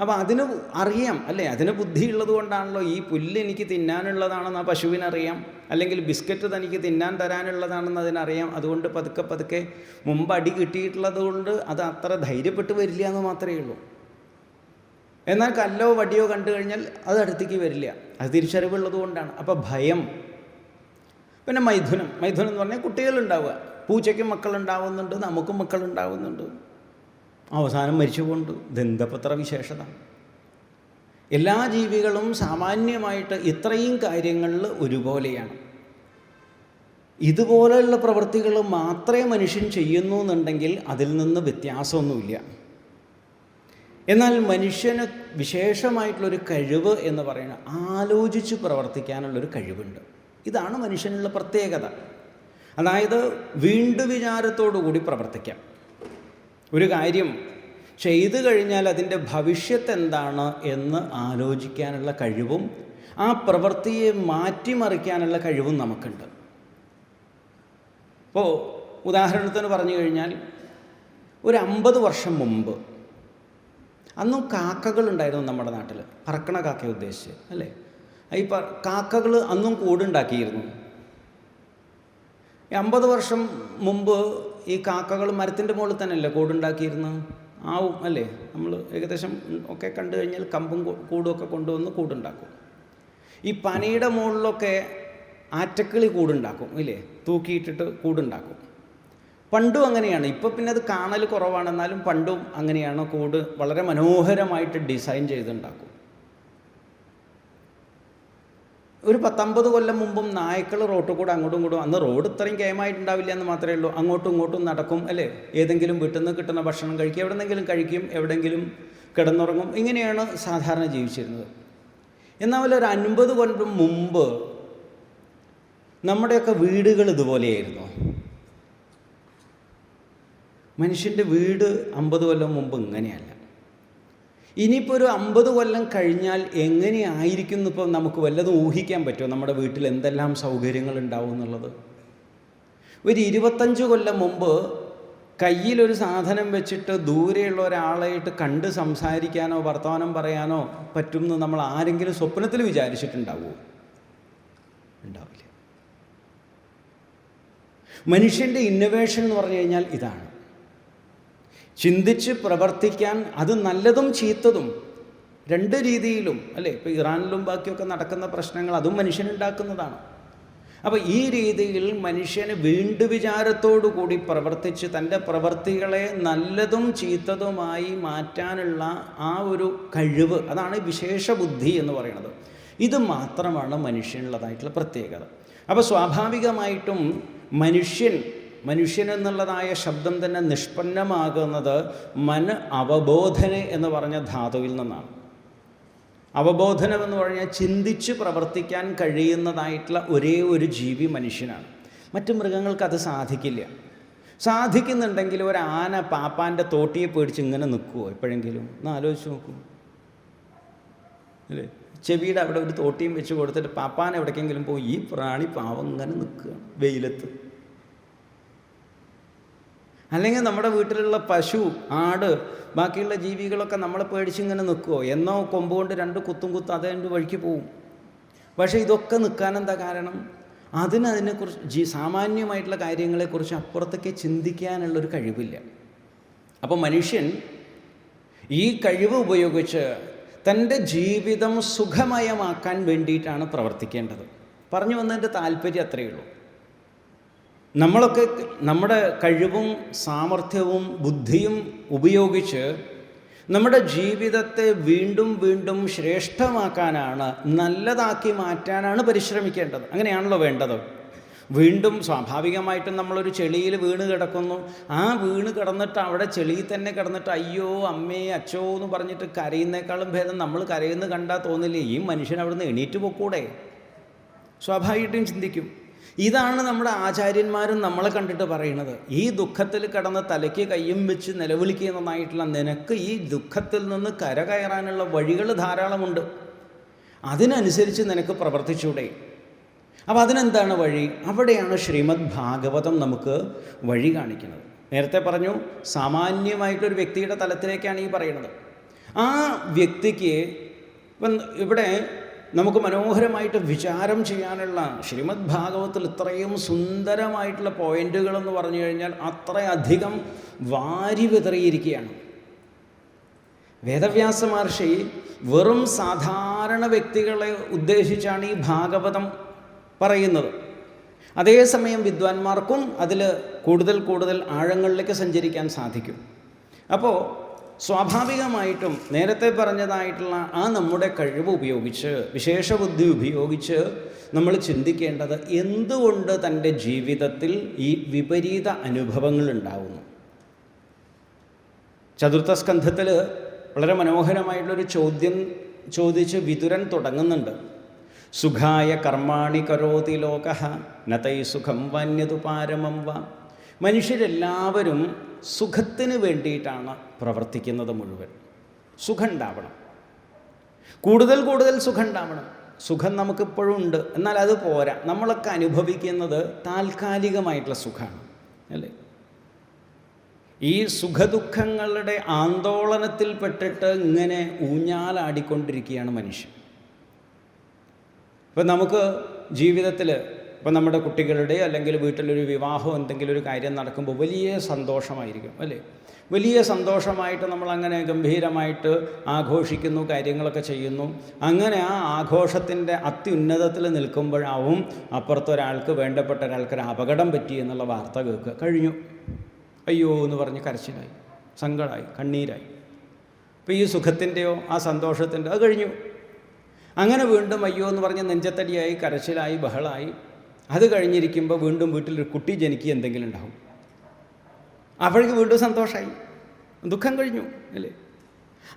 അപ്പോൾ അതിന് അറിയാം അല്ലേ, അതിന് ബുദ്ധിയുള്ളത് കൊണ്ടാണല്ലോ. ഈ പുല്ല് എനിക്ക് തിന്നാനുള്ളതാണെന്ന് ആ പശുവിനറിയാം, അല്ലെങ്കിൽ ബിസ്ക്കറ്റ് തനിക്ക് തിന്നാൻ തരാനുള്ളതാണെന്ന് അതിനറിയാം. അതുകൊണ്ട് പതുക്കെ പതുക്കെ മുമ്പ് അടി കിട്ടിയിട്ടുള്ളത് കൊണ്ട് അത് അത്ര ധൈര്യപ്പെട്ട് വരില്ല എന്ന് മാത്രമേ ഉള്ളൂ. എന്നാൽ കല്ലോ വടിയോ കണ്ടു കഴിഞ്ഞാൽ അത് അടുത്തേക്ക് വരില്ല. അത് തിരിച്ചറിവുള്ളത് കൊണ്ടാണ്. അപ്പോൾ ഭയം. പിന്നെ മൈഥുനം എന്ന് പറഞ്ഞാൽ കുട്ടികളുണ്ടാവുക. പൂച്ചയ്ക്കും മക്കളുണ്ടാവുന്നുണ്ട്, നമുക്കും മക്കളുണ്ടാവുന്നുണ്ട്, അവസാനം മരിച്ചു പോകുന്നുണ്ട്. ഇതെന്തപ്പത്ര വിശേഷത. എല്ലാ ജീവികളും സാമാന്യമായിട്ട് ഇത്രയും കാര്യങ്ങളിൽ ഒരുപോലെയാണ്. ഇതുപോലെയുള്ള പ്രവൃത്തികൾ മാത്രമേ മനുഷ്യൻ ചെയ്യുന്നു എന്നുണ്ടെങ്കിൽ അതിൽ നിന്ന് വ്യത്യാസമൊന്നുമില്ല. എന്നാൽ മനുഷ്യന് വിശേഷമായിട്ടുള്ളൊരു കഴിവ് എന്ന് പറയുന്നത് ആലോചിച്ച് പ്രവർത്തിക്കാനുള്ളൊരു കഴിവുണ്ട്. ഇതാണ് മനുഷ്യനുള്ള പ്രത്യേകത. അതായത് വീണ്ടും വിചാരത്തോടു കൂടി പ്രവർത്തിക്കാം. ഒരു കാര്യം ചെയ്തു കഴിഞ്ഞാൽ അതിൻ്റെ ഭവിഷ്യത്ത് എന്താണ് എന്ന് ആലോചിക്കാനുള്ള കഴിവും ആ പ്രവൃത്തിയെ മാറ്റിമറിക്കാനുള്ള കഴിവും നമുക്കുണ്ട്. ഇപ്പോൾ ഉദാഹരണത്തിന് പറഞ്ഞു കഴിഞ്ഞാൽ ഒരു 50 വർഷം മുമ്പ് അന്നും കാക്കകളുണ്ടായിരുന്നു നമ്മുടെ നാട്ടിൽ. പറക്കണ കാക്കയെ ഉദ്ദേശിച്ച് അല്ലേ. ഈ കാക്കകൾ അന്നും കൂടുണ്ടാക്കിയിരുന്നു. 50 വർഷം മുമ്പ് ഈ കാക്കകൾ മരത്തിൻ്റെ മുകളിൽ തന്നെയല്ലേ കൂടുണ്ടാക്കിയിരുന്നു. ആവും അല്ലേ. നമ്മൾ ഏകദേശം ഒക്കെ കണ്ടു കഴിഞ്ഞാൽ കമ്പും കൂടുമൊക്കെ കൊണ്ടുവന്ന് കൂടുണ്ടാക്കും. ഈ പനയുടെ മുകളിലൊക്കെ ആറ്റക്കിളി കൂടുണ്ടാക്കും ഇല്ലേ, തൂക്കിയിട്ടിട്ട് കൂടുണ്ടാക്കും. പണ്ടും അങ്ങനെയാണ്. ഇപ്പോൾ പിന്നെ അത് കാണൽ കുറവാണ്, എന്നാലും പണ്ടും അങ്ങനെയാണ്. കൂട് വളരെ മനോഹരമായിട്ട് ഡിസൈൻ ചെയ്തുണ്ടാക്കും. ഒരു 10-50 കൊല്ലം മുമ്പും നായ്ക്കൾ റോട്ടിൽ കൂടെ അങ്ങോട്ടും ഇങ്ങോട്ടും, അന്ന് റോഡ് ഇത്രയും കേമായിട്ടുണ്ടാവില്ല എന്ന് മാത്രമേ ഉള്ളൂ, അങ്ങോട്ടും ഇങ്ങോട്ടും നടക്കും അല്ലേ. ഏതെങ്കിലും വീട്ടിൽ നിന്ന് കിട്ടുന്ന ഭക്ഷണം കഴിക്കും, എവിടെന്നെങ്കിലും കഴിക്കും, എവിടെയെങ്കിലും കിടന്നുറങ്ങും. ഇങ്ങനെയാണ് സാധാരണ ജീവിച്ചിരുന്നത്. എന്നാൽ ഒരു 50 കൊല്ലം മുമ്പ് നമ്മുടെയൊക്കെ വീടുകൾ ഇതുപോലെയായിരുന്നു. മനുഷ്യൻ്റെ വീട് 50 കൊല്ലം മുമ്പ് ഇങ്ങനെയല്ല. ഇനിയിപ്പോൾ ഒരു 50 കൊല്ലം കഴിഞ്ഞാൽ എങ്ങനെയായിരിക്കും ഇപ്പോൾ നമുക്ക് വല്ലതും ഊഹിക്കാൻ പറ്റുമോ? നമ്മുടെ വീട്ടിൽ എന്തെല്ലാം സൗകര്യങ്ങൾ ഉണ്ടാവും എന്നുള്ളത്. ഒരു 25 കൊല്ലം മുമ്പ് കയ്യിലൊരു സാധനം വെച്ചിട്ട് ദൂരെയുള്ള ഒരാളായിട്ട് കണ്ട് സംസാരിക്കാനോ വർത്തമാനം പറയാനോ പറ്റുമെന്ന് നമ്മൾ ആരെങ്കിലും സ്വപ്നത്തിൽ വിചാരിച്ചിട്ടുണ്ടാവുമോ? ഉണ്ടാവില്ല. മനുഷ്യൻ്റെ ഇന്നൊവേഷൻ എന്ന് പറഞ്ഞു കഴിഞ്ഞാൽ ഇതാണ്. ചിന്തിച്ച് പ്രവർത്തിക്കാൻ, അത് നല്ലതും ചീത്തതും രണ്ട് രീതിയിലും അല്ലേ? ഇപ്പോൾ ഇറാനിലും ബാക്കിയൊക്കെ നടക്കുന്ന പ്രശ്നങ്ങൾ അതും മനുഷ്യനുണ്ടാക്കുന്നതാണ്. അപ്പോൾ ഈ രീതിയിൽ മനുഷ്യന് വീണ്ടു വിചാരത്തോടു കൂടി പ്രവർത്തിച്ച് തൻ്റെ പ്രവൃത്തികളെ നല്ലതും ചീത്തതുമായി മാറ്റാനുള്ള ആ ഒരു കഴിവ്, അതാണ് വിശേഷ ബുദ്ധി എന്ന് പറയുന്നത്. ഇത് മാത്രമാണ് മനുഷ്യനുള്ളതായിട്ടുള്ള പ്രത്യേകത. അപ്പോൾ സ്വാഭാവികമായിട്ടും മനുഷ്യൻ എന്നുള്ളതായ ശബ്ദം തന്നെ നിഷ്പന്നമാകുന്നത് അവബോധന എന്ന് പറഞ്ഞ ധാതുവിൽ നിന്നാണ്. അവബോധനം എന്ന് പറഞ്ഞാൽ ചിന്തിച്ച് പ്രവർത്തിക്കാൻ കഴിയുന്നതായിട്ടുള്ള ഒരേ ഒരു ജീവി മനുഷ്യനാണ്. മറ്റു മൃഗങ്ങൾക്ക് അത് സാധിക്കില്ല. സാധിക്കുന്നുണ്ടെങ്കിൽ ഒരു ആന പാപ്പാൻ്റെ തോട്ടിയെ പേടിച്ച് ഇങ്ങനെ നിൽക്കുമോ എപ്പോഴെങ്കിലും? ഒന്ന് ആലോചിച്ച് നോക്കൂ അല്ലേ? ചെവിയുടെ അവിടെ ഒരു തോട്ടിയും വെച്ച് കൊടുത്തിട്ട് പാപ്പാൻ എവിടേക്കെങ്കിലും പോയി ഈ പ്രാണി പാവം ഇങ്ങനെ നിൽക്കുകയാണ് വെയിലത്ത്. അല്ലെങ്കിൽ നമ്മുടെ വീട്ടിലുള്ള പശു, ആട്, ബാക്കിയുള്ള ജീവികളൊക്കെ നമ്മളെ പേടിച്ചിങ്ങനെ നിൽക്കുമോ? എന്നോ കൊമ്പ് കൊണ്ട് 2 കുത്തും അതേൻ്റെ വഴിക്ക് പോവും. പക്ഷേ ഇതൊക്കെ നിൽക്കാനെന്താ കാരണം? അതിനെക്കുറിച്ച് സാമാന്യമായിട്ടുള്ള കാര്യങ്ങളെക്കുറിച്ച് അപ്പുറത്തേക്ക് ചിന്തിക്കാനുള്ളൊരു കഴിവില്ല. അപ്പോൾ മനുഷ്യൻ ഈ കഴിവ് ഉപയോഗിച്ച് തൻ്റെ ജീവിതം സുഖമയമാക്കാൻ വേണ്ടിയിട്ടാണ് പ്രവർത്തിക്കേണ്ടത്. പറഞ്ഞു വന്നതിൻ്റെ താല്പര്യം അത്രയേ ഉള്ളൂ. നമ്മളൊക്കെ നമ്മുടെ കഴിവും സാമർഥ്യവും ബുദ്ധിയും ഉപയോഗിച്ച് നമ്മുടെ ജീവിതത്തെ വീണ്ടും വീണ്ടും ശ്രേഷ്ഠമാക്കാനാണ്, നല്ലതാക്കി മാറ്റാനാണ് പരിശ്രമിക്കേണ്ടത്. അങ്ങനെയാണല്ലോ വേണ്ടത്. വീണ്ടും സ്വാഭാവികമായിട്ടും നമ്മളൊരു ചെളിയിൽ വീണ് കിടക്കുന്നു. ആ വീണ് കിടന്നിട്ട് അവിടെ ചെളിയിൽ തന്നെ കിടന്നിട്ട് അയ്യോ അമ്മേ അച്ചോ എന്ന് പറഞ്ഞിട്ട് കരയുന്നേക്കാളും ഭേദം നമ്മൾ കരയുന്നത് കണ്ടാൽ തോന്നില്ലേ ഈ മനുഷ്യൻ അവിടുന്ന് എണീറ്റ് പോക്കൂടെ? സ്വാഭാവികമായിട്ടും ചിന്തിക്കും. ഇതാണ് നമ്മുടെ ആചാര്യന്മാരും നമ്മളെ കണ്ടിട്ട് പറയുന്നത്. ഈ ദുഃഖത്തിൽ കിടന്ന് തലയ്ക്ക് കയ്യും വെച്ച് നിലവിളിക്കുന്നതായിട്ടുള്ള നിനക്ക് ഈ ദുഃഖത്തിൽ നിന്ന് കരകയറാനുള്ള വഴികൾ ധാരാളമുണ്ട്. അതിനനുസരിച്ച് നിനക്ക് പ്രവർത്തിച്ചൂടെ? അപ്പോൾ അതിനെന്താണ് വഴി? അവിടെയാണ് ശ്രീമദ് ഭാഗവതം നമുക്ക് വഴി കാണിക്കുന്നത്. നേരത്തെ പറഞ്ഞു സാമാന്യമായിട്ടൊരു വ്യക്തിയുടെ തലത്തിലേക്കാണ് ഈ പറയുന്നത്. ആ വ്യക്തിക്ക് ഇവിടെ നമുക്ക് മനോഹരമായിട്ട് വിചാരം ചെയ്യാനുള്ള ശ്രീമദ് ഭാഗവതത്തിൽ ഇത്രയും സുന്ദരമായിട്ടുള്ള പോയിന്റുകളെന്ന് പറഞ്ഞു കഴിഞ്ഞാൽ അത്രയധികം വാരി വിതറിയിരിക്കുകയാണ്. വേദവ്യാസ മഹർഷി വെറും സാധാരണ വ്യക്തികളെ ഉദ്ദേശിച്ചാണ് ഈ ഭാഗവതം പറയുന്നത്. അതേസമയം വിദ്വാൻമാർക്കും അതിൽ കൂടുതൽ ആഴങ്ങളിലേക്ക് സഞ്ചരിക്കാൻ സാധിക്കും. അപ്പോൾ സ്വാഭാവികമായിട്ടും നേരത്തെ പറഞ്ഞതായിട്ടുള്ള ആ നമ്മുടെ കഴിവ് ഉപയോഗിച്ച്, വിശേഷബുദ്ധി ഉപയോഗിച്ച് നമ്മൾ ചിന്തിക്കേണ്ടത് എന്തുകൊണ്ട് തൻ്റെ ജീവിതത്തിൽ ഈ വിപരീത അനുഭവങ്ങൾ ഉണ്ടാവുന്നു. ചതുർത്ഥ സ്കന്ധത്തിൽ വളരെ മനോഹരമായിട്ടുള്ളൊരു ചോദ്യം ചോദിച്ച് വിതുരൻ തുടങ്ങുന്നുണ്ട്. സുഖായ കർമാണി കരോതി ലോകഃ നതൈ സുഖം വന്യതു പാരമം വ. മനുഷ്യരെല്ലാവരും സുഖത്തിന് വേണ്ടിയിട്ടാണ് പ്രവർത്തിക്കുന്നത്. മുഴുവൻ സുഖം ഉണ്ടാവണം, കൂടുതൽ സുഖം ഉണ്ടാവണം. സുഖം നമുക്കിപ്പോഴും ഉണ്ട്, എന്നാൽ അത് പോരാ. നമ്മളൊക്കെ അനുഭവിക്കുന്നത് താൽക്കാലികമായിട്ടുള്ള സുഖമാണ് അല്ലേ? ഈ സുഖദുഃഖങ്ങളുടെ ആന്തോളനത്തിൽപ്പെട്ടിട്ട് ഇങ്ങനെ ഊഞ്ഞാലാടിക്കൊണ്ടിരിക്കുകയാണ് മനുഷ്യൻ. ഇപ്പം നമുക്ക് ജീവിതത്തിൽ ഇപ്പം നമ്മുടെ കുട്ടികളുടെ അല്ലെങ്കിൽ വീട്ടിലൊരു വിവാഹം എന്തെങ്കിലും ഒരു കാര്യം നടക്കുമ്പോൾ വലിയ സന്തോഷമായിരിക്കും അല്ലേ? വലിയ സന്തോഷമായിട്ട് നമ്മളങ്ങനെ ഗംഭീരമായിട്ട് ആഘോഷിക്കുന്നു, കാര്യങ്ങളൊക്കെ ചെയ്യുന്നു. അങ്ങനെ ആ ആഘോഷത്തിൻ്റെ അത്യുന്നതത്തിൽ നിൽക്കുമ്പോഴാവും അപ്പുറത്തൊരാൾക്ക്, വേണ്ടപ്പെട്ട ഒരാൾക്കൊരു അപകടം പറ്റി എന്നുള്ള വാർത്ത കേൾക്കുക. കഴിഞ്ഞു, അയ്യോ എന്ന് പറഞ്ഞ് കരച്ചിലായി, സങ്കടമായി, കണ്ണീരായി. ഇപ്പോൾ ഈ സുഖത്തിൻ്റെയോ ആ സന്തോഷത്തിൻ്റെ അത് കഴിഞ്ഞു. അങ്ങനെ വീണ്ടും അയ്യോ എന്ന് പറഞ്ഞ് നെഞ്ചത്തടിയായി, കരച്ചിലായി, ബഹളായി. അത് കഴിഞ്ഞിരിക്കുമ്പോൾ വീണ്ടും വീട്ടിലൊരു കുട്ടി ജനിക്കുക എന്തെങ്കിലും ഉണ്ടാവും. അപ്പോഴേക്ക് വീണ്ടും സന്തോഷമായി, ദുഃഖം കഴിഞ്ഞു അല്ലേ?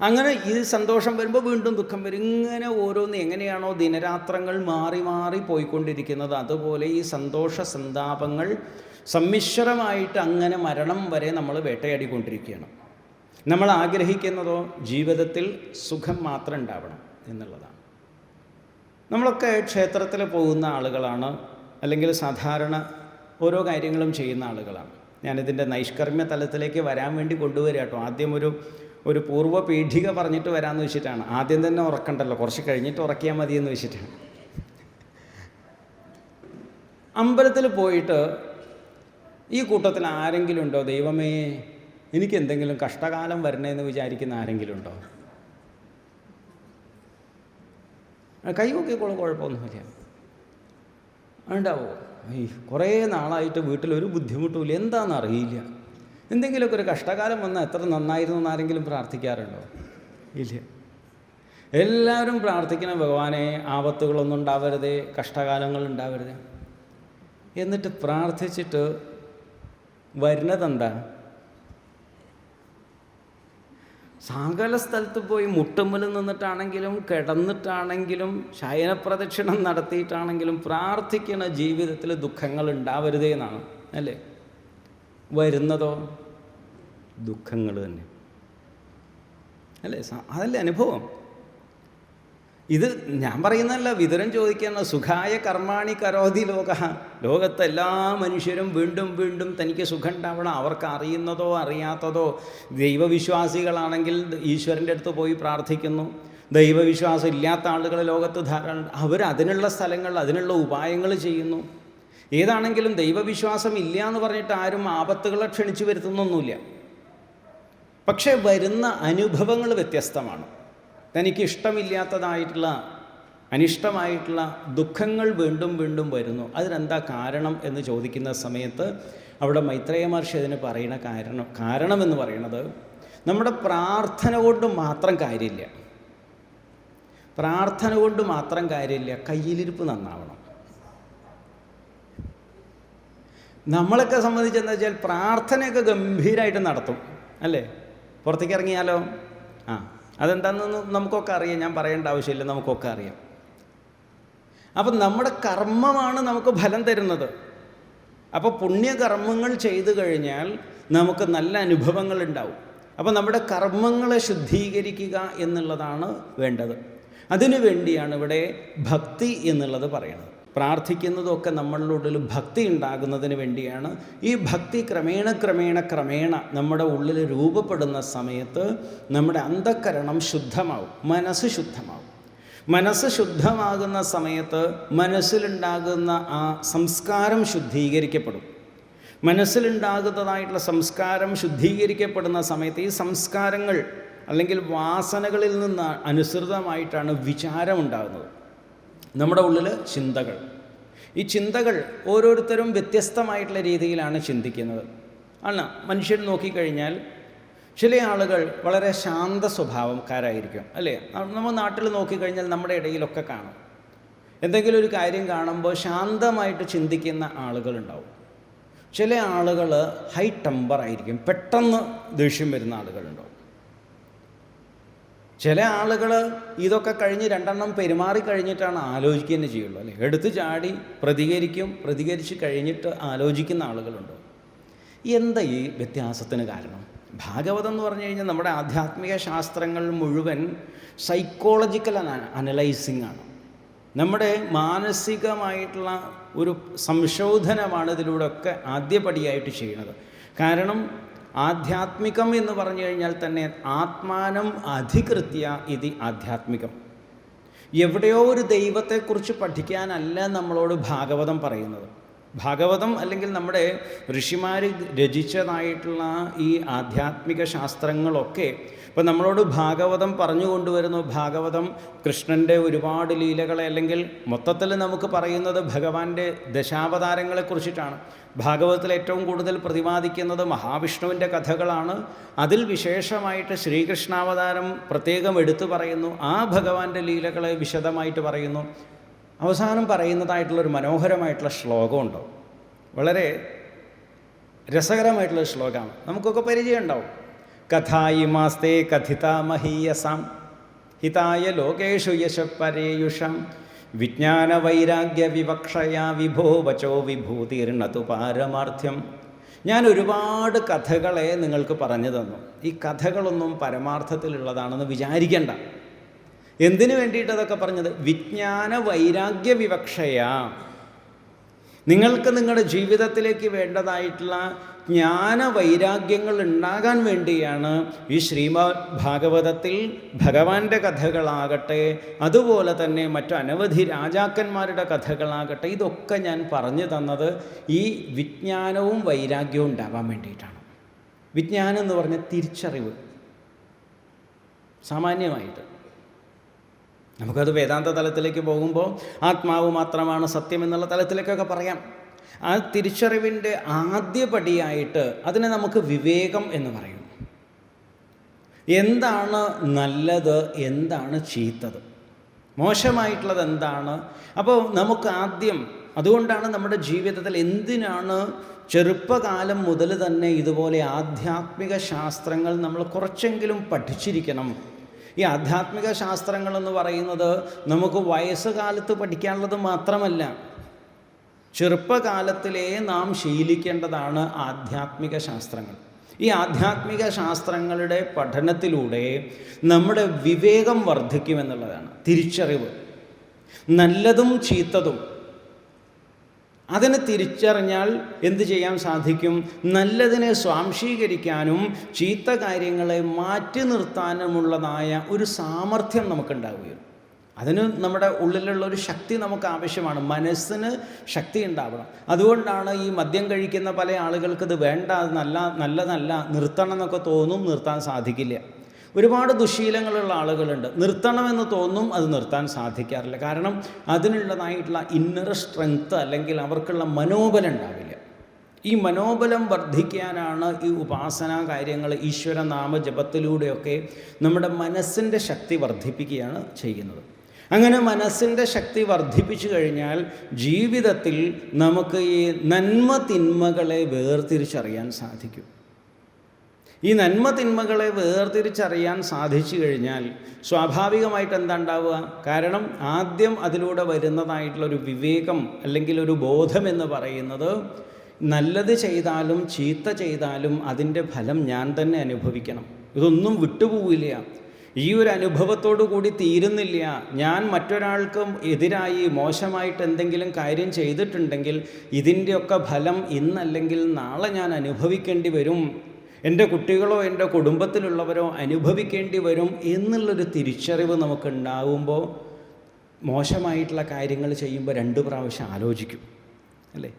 അങ്ങനെ ഈ സന്തോഷം വരുമ്പോൾ വീണ്ടും ദുഃഖം വരും. ഇങ്ങനെ ഓരോന്ന് എങ്ങനെയാണോ ദിനരാത്രങ്ങൾ മാറി മാറി പോയിക്കൊണ്ടിരിക്കുന്നത്, അതുപോലെ ഈ സന്തോഷ സന്താപങ്ങൾ സമ്മിശ്രമായിട്ട് അങ്ങനെ മരണം വരെ നമ്മൾ വേട്ടയാടിക്കൊണ്ടിരിക്കുകയാണ്. നമ്മൾ ആഗ്രഹിക്കുന്നതോ ജീവിതത്തിൽ സുഖം മാത്രം ഉണ്ടാവണം എന്നുള്ളതാണ്. നമ്മളൊക്കെ ക്ഷേത്രത്തിൽ പോകുന്ന ആളുകളാണ്, അല്ലെങ്കിൽ സാധാരണ ഓരോ കാര്യങ്ങളും ചെയ്യുന്ന ആളുകളാണ്. ഞാനിതിൻ്റെ നൈഷ്കർമ്മ്യ തലത്തിലേക്ക് വരാൻ വേണ്ടി കൊണ്ടുവരിക കേട്ടോ. ആദ്യം ഒരു പൂർവ്വ പീഠിക പറഞ്ഞിട്ട് വരാമെന്ന് വെച്ചിട്ടാണ്. ആദ്യം തന്നെ ഉറക്കണ്ടല്ലോ, കുറച്ച് കഴിഞ്ഞിട്ട് ഉറക്കിയാൽ മതിയെന്ന് വെച്ചിട്ടാണ്. അമ്പലത്തിൽ പോയിട്ട് ഈ കൂട്ടത്തിൽ ആരെങ്കിലും ഉണ്ടോ ദൈവമേ എനിക്ക് എന്തെങ്കിലും കഷ്ടകാലം വരണേന്ന് വിചാരിക്കുന്ന ആരെങ്കിലും ഉണ്ടോ? കൈ നോക്കിക്കോളും, കുഴപ്പമൊന്നുമില്ല. ഉണ്ടാവോ? കുറേ നാളായിട്ട് വീട്ടിലൊരു ബുദ്ധിമുട്ടുമില്ല, എന്താണെന്ന് അറിയില്ല. എന്തെങ്കിലുമൊക്കെ ഒരു കഷ്ടകാലം വന്നാൽ എത്ര നന്നായിരുന്നു എന്നാരെങ്കിലും പ്രാർത്ഥിക്കാറുണ്ടോ? ഇല്ല. എല്ലാവരും പ്രാർത്ഥിക്കണം, ഭഗവാനെ ആപത്തുകളൊന്നും ഉണ്ടാവരുതേ, കഷ്ടകാലങ്ങൾ ഉണ്ടാവരുതേ. എന്നിട്ട് പ്രാർത്ഥിച്ചിട്ട് വരുന്നതെന്താ? സകല സ്ഥലത്ത് പോയി മുട്ടുമ്പിൽ നിന്നിട്ടാണെങ്കിലും കിടന്നിട്ടാണെങ്കിലും ശയനപ്രദക്ഷിണം നടത്തിയിട്ടാണെങ്കിലും പ്രാർത്ഥിക്കുന്ന ജീവിതത്തിൽ ദുഃഖങ്ങൾ ഉണ്ടാവരുതേ എന്നാണ്, അല്ലേ? വരുന്നതോ ദുഃഖങ്ങൾ തന്നെ, അല്ലേ? അതല്ലേ അനുഭവം. ഇത് ഞാൻ പറയുന്നതല്ല, വിതുരൻ ചോദിക്കുന്ന സുഖായ കർമാണി കരോതി ലോക. ലോകത്തെ എല്ലാ മനുഷ്യരും വീണ്ടും വീണ്ടും തനിക്ക് സുഖം ഉണ്ടാവണം. അവർക്ക് അറിയുന്നതോ അറിയാത്തതോ, ദൈവവിശ്വാസികളാണെങ്കിൽ ഈശ്വരൻ്റെ അടുത്ത് പോയി പ്രാർത്ഥിക്കുന്നു. ദൈവവിശ്വാസം ഇല്ലാത്ത ആളുകൾ ലോകത്ത് ധാരാളം, അവർ അതിനുള്ള സ്ഥലങ്ങൾ, അതിനുള്ള ഉപായങ്ങൾ ചെയ്യുന്നു. ഏതാണെങ്കിലും ദൈവവിശ്വാസം ഇല്ല എന്ന് പറഞ്ഞിട്ട് ആരും ആപത്തുകളെ ക്ഷണിച്ചു വരുത്തുന്നൊന്നുമില്ല. പക്ഷേ വരുന്ന അനുഭവങ്ങൾ വ്യത്യസ്തമാണ്. തനിക്ക് ഇഷ്ടമില്ലാത്തതായിട്ടുള്ള, അനിഷ്ടമായിട്ടുള്ള ദുഃഖങ്ങൾ വീണ്ടും വീണ്ടും വരുന്നു. അതിനെന്താ കാരണം എന്ന് ചോദിക്കുന്ന സമയത്ത് അവിടെ മൈത്രേയ മഹർഷി അതിന് പറയുന്ന കാരണം എന്ന് പറയുന്നത്, നമ്മുടെ പ്രാർത്ഥന കൊണ്ട് മാത്രം കാര്യമില്ല. പ്രാർത്ഥന കൊണ്ട് മാത്രം കാര്യമില്ല, കയ്യിലിരിപ്പ് നന്നാവണം. നമ്മളൊക്കെ സംബന്ധിച്ചെന്താ വെച്ചാൽ പ്രാർത്ഥനയൊക്കെ ഗംഭീരമായിട്ട് നടത്തും, അല്ലേ? പുറത്തേക്ക് ഇറങ്ങിയാലോ, അതെന്താണെന്ന് നമുക്കൊക്കെ അറിയാം, ഞാൻ പറയേണ്ട ആവശ്യമില്ല, നമുക്കൊക്കെ അറിയാം. അപ്പം നമ്മുടെ കർമ്മമാണ് നമുക്ക് ഫലം തരുന്നത്. അപ്പോൾ പുണ്യകർമ്മങ്ങൾ ചെയ്തു കഴിഞ്ഞാൽ നമുക്ക് നല്ല അനുഭവങ്ങൾ ഉണ്ടാവും. അപ്പോൾ നമ്മുടെ കർമ്മങ്ങളെ ശുദ്ധീകരിക്കുക എന്നുള്ളതാണ് വേണ്ടത്. അതിനു വേണ്ടിയാണ് ഇവിടെ ഭക്തി എന്നുള്ളത് പറയുന്നത്. പ്രാർത്ഥിക്കുന്നതൊക്കെ നമ്മളുടെ ഉള്ളിൽ ഭക്തി ഉണ്ടാകുന്നതിന് വേണ്ടിയാണ്. ഈ ഭക്തി ക്രമേണ നമ്മുടെ ഉള്ളിൽ രൂപപ്പെടുന്ന സമയത്ത് നമ്മുടെ അന്ധക്കരണം ശുദ്ധമാവും, മനസ്സ് ശുദ്ധമാവും. മനസ്സ് ശുദ്ധമാകുന്ന സമയത്ത് മനസ്സിലുണ്ടാകുന്ന ആ സംസ്കാരം ശുദ്ധീകരിക്കപ്പെടും. മനസ്സിലുണ്ടാകുന്നതായിട്ടുള്ള സംസ്കാരം ശുദ്ധീകരിക്കപ്പെടുന്ന സമയത്ത് ഈ സംസ്കാരങ്ങൾ അല്ലെങ്കിൽ വാസനകളിൽ നിന്ന് അനുസൃതമായിട്ടാണ് വിചാരം ഉണ്ടാകുന്നത്. നമ്മുടെ ഉള്ളിൽ ചിന്തകൾ, ഈ ചിന്തകൾ ഓരോരുത്തരും വ്യത്യസ്തമായിട്ടുള്ള രീതിയിലാണ് ചിന്തിക്കുന്നത്. ആണ് മനുഷ്യൻ നോക്കിക്കഴിഞ്ഞാൽ ചില ആളുകൾ വളരെ ശാന്ത സ്വഭാവക്കാരായിരിക്കും, അല്ലേ? നമ്മൾ നാട്ടിൽ നോക്കിക്കഴിഞ്ഞാൽ നമ്മുടെ ഇടയിലൊക്കെ കാണും. എന്തെങ്കിലും ഒരു കാര്യം കാണുമ്പോൾ ശാന്തമായിട്ട് ചിന്തിക്കുന്ന ആളുകളുണ്ടാവും. ചില ആളുകൾ ഹൈ ടെമ്പർ ആയിരിക്കും, പെട്ടെന്ന് ദേഷ്യം വരുന്ന ആളുകളുണ്ടാവും. ചില ആളുകൾ ഇതൊക്കെ കഴിഞ്ഞ് രണ്ടെണ്ണം പെരുമാറി കഴിഞ്ഞിട്ടാണ് ആലോചിക്കുക തന്നെ ചെയ്യുള്ളൂ, അല്ലേ? എടുത്ത് ചാടി പ്രതികരിച്ച് കഴിഞ്ഞിട്ട് ആലോചിക്കുന്ന ആളുകളുണ്ട്. എന്താ ഈ വ്യത്യാസത്തിന് കാരണം? ഭാഗവതം എന്ന് പറഞ്ഞു കഴിഞ്ഞാൽ നമ്മുടെ ആധ്യാത്മിക ശാസ്ത്രങ്ങൾ മുഴുവൻ സൈക്കോളജിക്കൽ അനലൈസിങ് ആണ്. നമ്മുടെ മാനസികമായിട്ടുള്ള ഒരു സംശോധനമാണ് ഇതിലൂടെയൊക്കെ ആദ്യപടിയായിട്ട് ചെയ്യുന്നത്. കാരണം ആധ്യാത്മികം എന്ന് പറഞ്ഞു കഴിഞ്ഞാൽ തന്നെ ആത്മാനം അധികൃത്യ ഇതി ആധ്യാത്മികം. എവിടെയോ ഒരു ദൈവത്തെക്കുറിച്ച് പഠിക്കാനല്ല നമ്മളോട് ഭാഗവതം പറയുന്നത്. ഭാഗവതം അല്ലെങ്കിൽ നമ്മുടെ ഋഷിമാർ രചിച്ചതായിട്ടുള്ള ഈ ആധ്യാത്മിക ശാസ്ത്രങ്ങളൊക്കെ ഇപ്പം നമ്മളോട് ഭാഗവതം പറഞ്ഞു കൊണ്ടുവരുന്നു. ഭാഗവതം കൃഷ്ണൻ്റെ ഒരുപാട് ലീലകളെ, അല്ലെങ്കിൽ മൊത്തത്തിൽ നമുക്ക് പറയുന്നത് ഭഗവാന്റെ ദശാവതാരങ്ങളെക്കുറിച്ചിട്ടാണ്. ഭാഗവതത്തിൽ ഏറ്റവും കൂടുതൽ പ്രതിപാദിക്കുന്നത് മഹാവിഷ്ണുവിൻ്റെ കഥകളാണ്. അതിൽ വിശേഷമായിട്ട് ശ്രീകൃഷ്ണാവതാരം പ്രത്യേകം എടുത്തു പറയുന്നു. ആ ഭഗവാന്റെ ലീലകളെ വിശദമായിട്ട് പറയുന്നു. അവസാനം പറയുന്നതായിട്ടുള്ളൊരു മനോഹരമായിട്ടുള്ള ശ്ലോകമുണ്ടോ, വളരെ രസകരമായിട്ടുള്ളൊരു ശ്ലോകമാണ്, നമുക്കൊക്കെ പരിചയം ഉണ്ടാവും. കഥായിമാസ്തേ കഥിതാ മഹീയസാം ഹിതായ ലോകേഷു യശപരേയുഷാം വിജ്ഞാനവൈരാഗ്യ വിവക്ഷയാ വിഭോ വചോ വിഭൂതിർണതു പാരമാർത്ഥ്യം. ഞാൻ ഒരുപാട് കഥകളെ നിങ്ങൾക്ക് പറഞ്ഞു തന്നു. ഈ കഥകളൊന്നും പരമാർത്ഥത്തിലുള്ളതാണെന്ന് വിചാരിക്കേണ്ട. എന്തിനു വേണ്ടിയിട്ടതൊക്കെ പറഞ്ഞത്? വിജ്ഞാന വൈരാഗ്യ വിവക്ഷയാ. നിങ്ങൾക്ക് നിങ്ങളുടെ ജീവിതത്തിലേക്ക് വേണ്ടതായിട്ടുള്ള ജ്ഞാനവൈരാഗ്യങ്ങൾ ഉണ്ടാകാൻ വേണ്ടിയാണ് ഈ ശ്രീമദ് ഭാഗവതത്തിൽ ഭഗവാന്റെ കഥകളാകട്ടെ, അതുപോലെ തന്നെ മറ്റു അനവധി രാജാക്കന്മാരുടെ കഥകളാകട്ടെ, ഇതൊക്കെ ഞാൻ പറഞ്ഞു തന്നത് ഈ വിജ്ഞാനവും വൈരാഗ്യവും ഉണ്ടാവാൻ വേണ്ടിയിട്ടാണ്. വിജ്ഞാനം എന്ന് പറഞ്ഞാൽ തിരിച്ചറിവ്. സാമാന്യമായിട്ട് നമുക്കത് വേദാന്ത തലത്തിലേക്ക് പോകുമ്പോൾ ആത്മാവ് മാത്രമാണ് സത്യം എന്നുള്ള തലത്തിലേക്കൊക്കെ പറയാം. ആ തിരിച്ചറിവിൻ്റെ ആദ്യപടിയായിട്ട് അതിനെ നമുക്ക് വിവേകം എന്ന് പറയും. എന്താണ് നല്ലത്, എന്താണ് ചീത്തത്, മോശമായിട്ടുള്ളത് എന്താണ്? അപ്പോൾ നമുക്ക് ആദ്യം, അതുകൊണ്ടാണ് നമ്മുടെ ജീവിതത്തിൽ എന്തിനാണ് ചെറുപ്പകാലം മുതൽ തന്നെ ഇതുപോലെ ആധ്യാത്മിക ശാസ്ത്രങ്ങൾ നമ്മൾ കുറച്ചെങ്കിലും പഠിച്ചിരിക്കണം. ഈ ആധ്യാത്മിക ശാസ്ത്രങ്ങളെന്ന് പറയുന്നത് നമുക്ക് വയസ്സുകാലത്ത് പഠിക്കാനുള്ളത് മാത്രമല്ല, ചെറുപ്പകാലത്തിലേ നാം ശീലിക്കേണ്ടതാണ് ആധ്യാത്മിക ശാസ്ത്രങ്ങൾ. ഈ ആധ്യാത്മിക ശാസ്ത്രങ്ങളുടെ പഠനത്തിലൂടെ നമ്മുടെ വിവേകം വർദ്ധിക്കുമെന്നുള്ളതാണ്. തിരിച്ചറിവ്, നല്ലതും ചീത്തതും അതിനെ തിരിച്ചറിഞ്ഞാൽ എന്ത് ചെയ്യാൻ സാധിക്കും? നല്ലതിനെ സ്വാംശീകരിക്കാനും ചീത്ത കാര്യങ്ങളെ മാറ്റി നിർത്താനുമുള്ളതായ ഒരു സാമർഥ്യം നമുക്കുണ്ടാവുകയും, അതിന് നമ്മുടെ ഉള്ളിലുള്ള ഒരു ശക്തി നമുക്ക് ആവശ്യമാണ്. മനസ്സിന് ശക്തി ഉണ്ടാവണം. അതുകൊണ്ടാണ് ഈ മദ്യം കഴിക്കുന്ന പല ആളുകൾക്ക് ഇത് വേണ്ട, നല്ലതല്ല, നിർത്തണം എന്നൊക്കെ തോന്നും, നിർത്താൻ സാധിക്കില്ല. ഒരുപാട് ദുശീലങ്ങളുള്ള ആളുകളുണ്ട്, നിർത്തണമെന്ന് തോന്നും, അത് നിർത്താൻ സാധിക്കാറില്ല. കാരണം അതിനുള്ളതായിട്ടുള്ള ഇന്നർ സ്ട്രെങ്ത്ത് അല്ലെങ്കിൽ അവർക്കുള്ള മനോബലം ഉണ്ടാവില്ല. ഈ മനോബലം വർദ്ധിക്കാനാണ് ഈ ഉപാസനാ കാര്യങ്ങൾ, ഈശ്വരനാമ ജപത്തിലൂടെയൊക്കെ നമ്മുടെ മനസ്സിൻ്റെ ശക്തി വർദ്ധിപ്പിക്കുകയാണ് ചെയ്യുന്നത്. അങ്ങനെ മനസ്സിൻ്റെ ശക്തി വർദ്ധിപ്പിച്ചു കഴിഞ്ഞാൽ ജീവിതത്തിൽ നമുക്ക് ഈ നന്മ തിന്മകളെ വേർതിരിച്ചറിയാൻ സാധിക്കും. ഈ നന്മ തിന്മകളെ വേർതിരിച്ചറിയാൻ സാധിച്ചു കഴിഞ്ഞാൽ സ്വാഭാവികമായിട്ട് എന്താ ഉണ്ടാവുക? കാരണം ആദ്യം അതിലൂടെ വരുന്നതായിട്ടുള്ളൊരു വിവേകം അല്ലെങ്കിൽ ഒരു ബോധം എന്ന് പറയുന്നത്, നല്ലത് ചെയ്താലും ചീത്ത ചെയ്താലും അതിൻ്റെ ഫലം ഞാൻ തന്നെ അനുഭവിക്കണം, ഇതൊന്നും വിട്ടുപോവില്ല. ഈ ഒരു അനുഭവത്തോടു കൂടി തീരുന്നില്ല. ഞാൻ മറ്റൊരാൾക്കും എതിരായി മോശമായിട്ട് എന്തെങ്കിലും കാര്യം ചെയ്തിട്ടുണ്ടെങ്കിൽ ഇതിൻ്റെയൊക്കെ ഫലം ഇന്നല്ലെങ്കിൽ നാളെ ഞാൻ അനുഭവിക്കേണ്ടി വരും, എൻ്റെ കുട്ടികളോ എൻ്റെ കുടുംബത്തിലുള്ളവരോ അനുഭവിക്കേണ്ടി വരും എന്നുള്ളൊരു തിരിച്ചറിവ് നമുക്കുണ്ടാവുമ്പോൾ മോശമായിട്ടുള്ള കാര്യങ്ങൾ ചെയ്യുമ്പോൾ 2 പ്രാവശ്യം ആലോചിക്കും, അല്ലേ?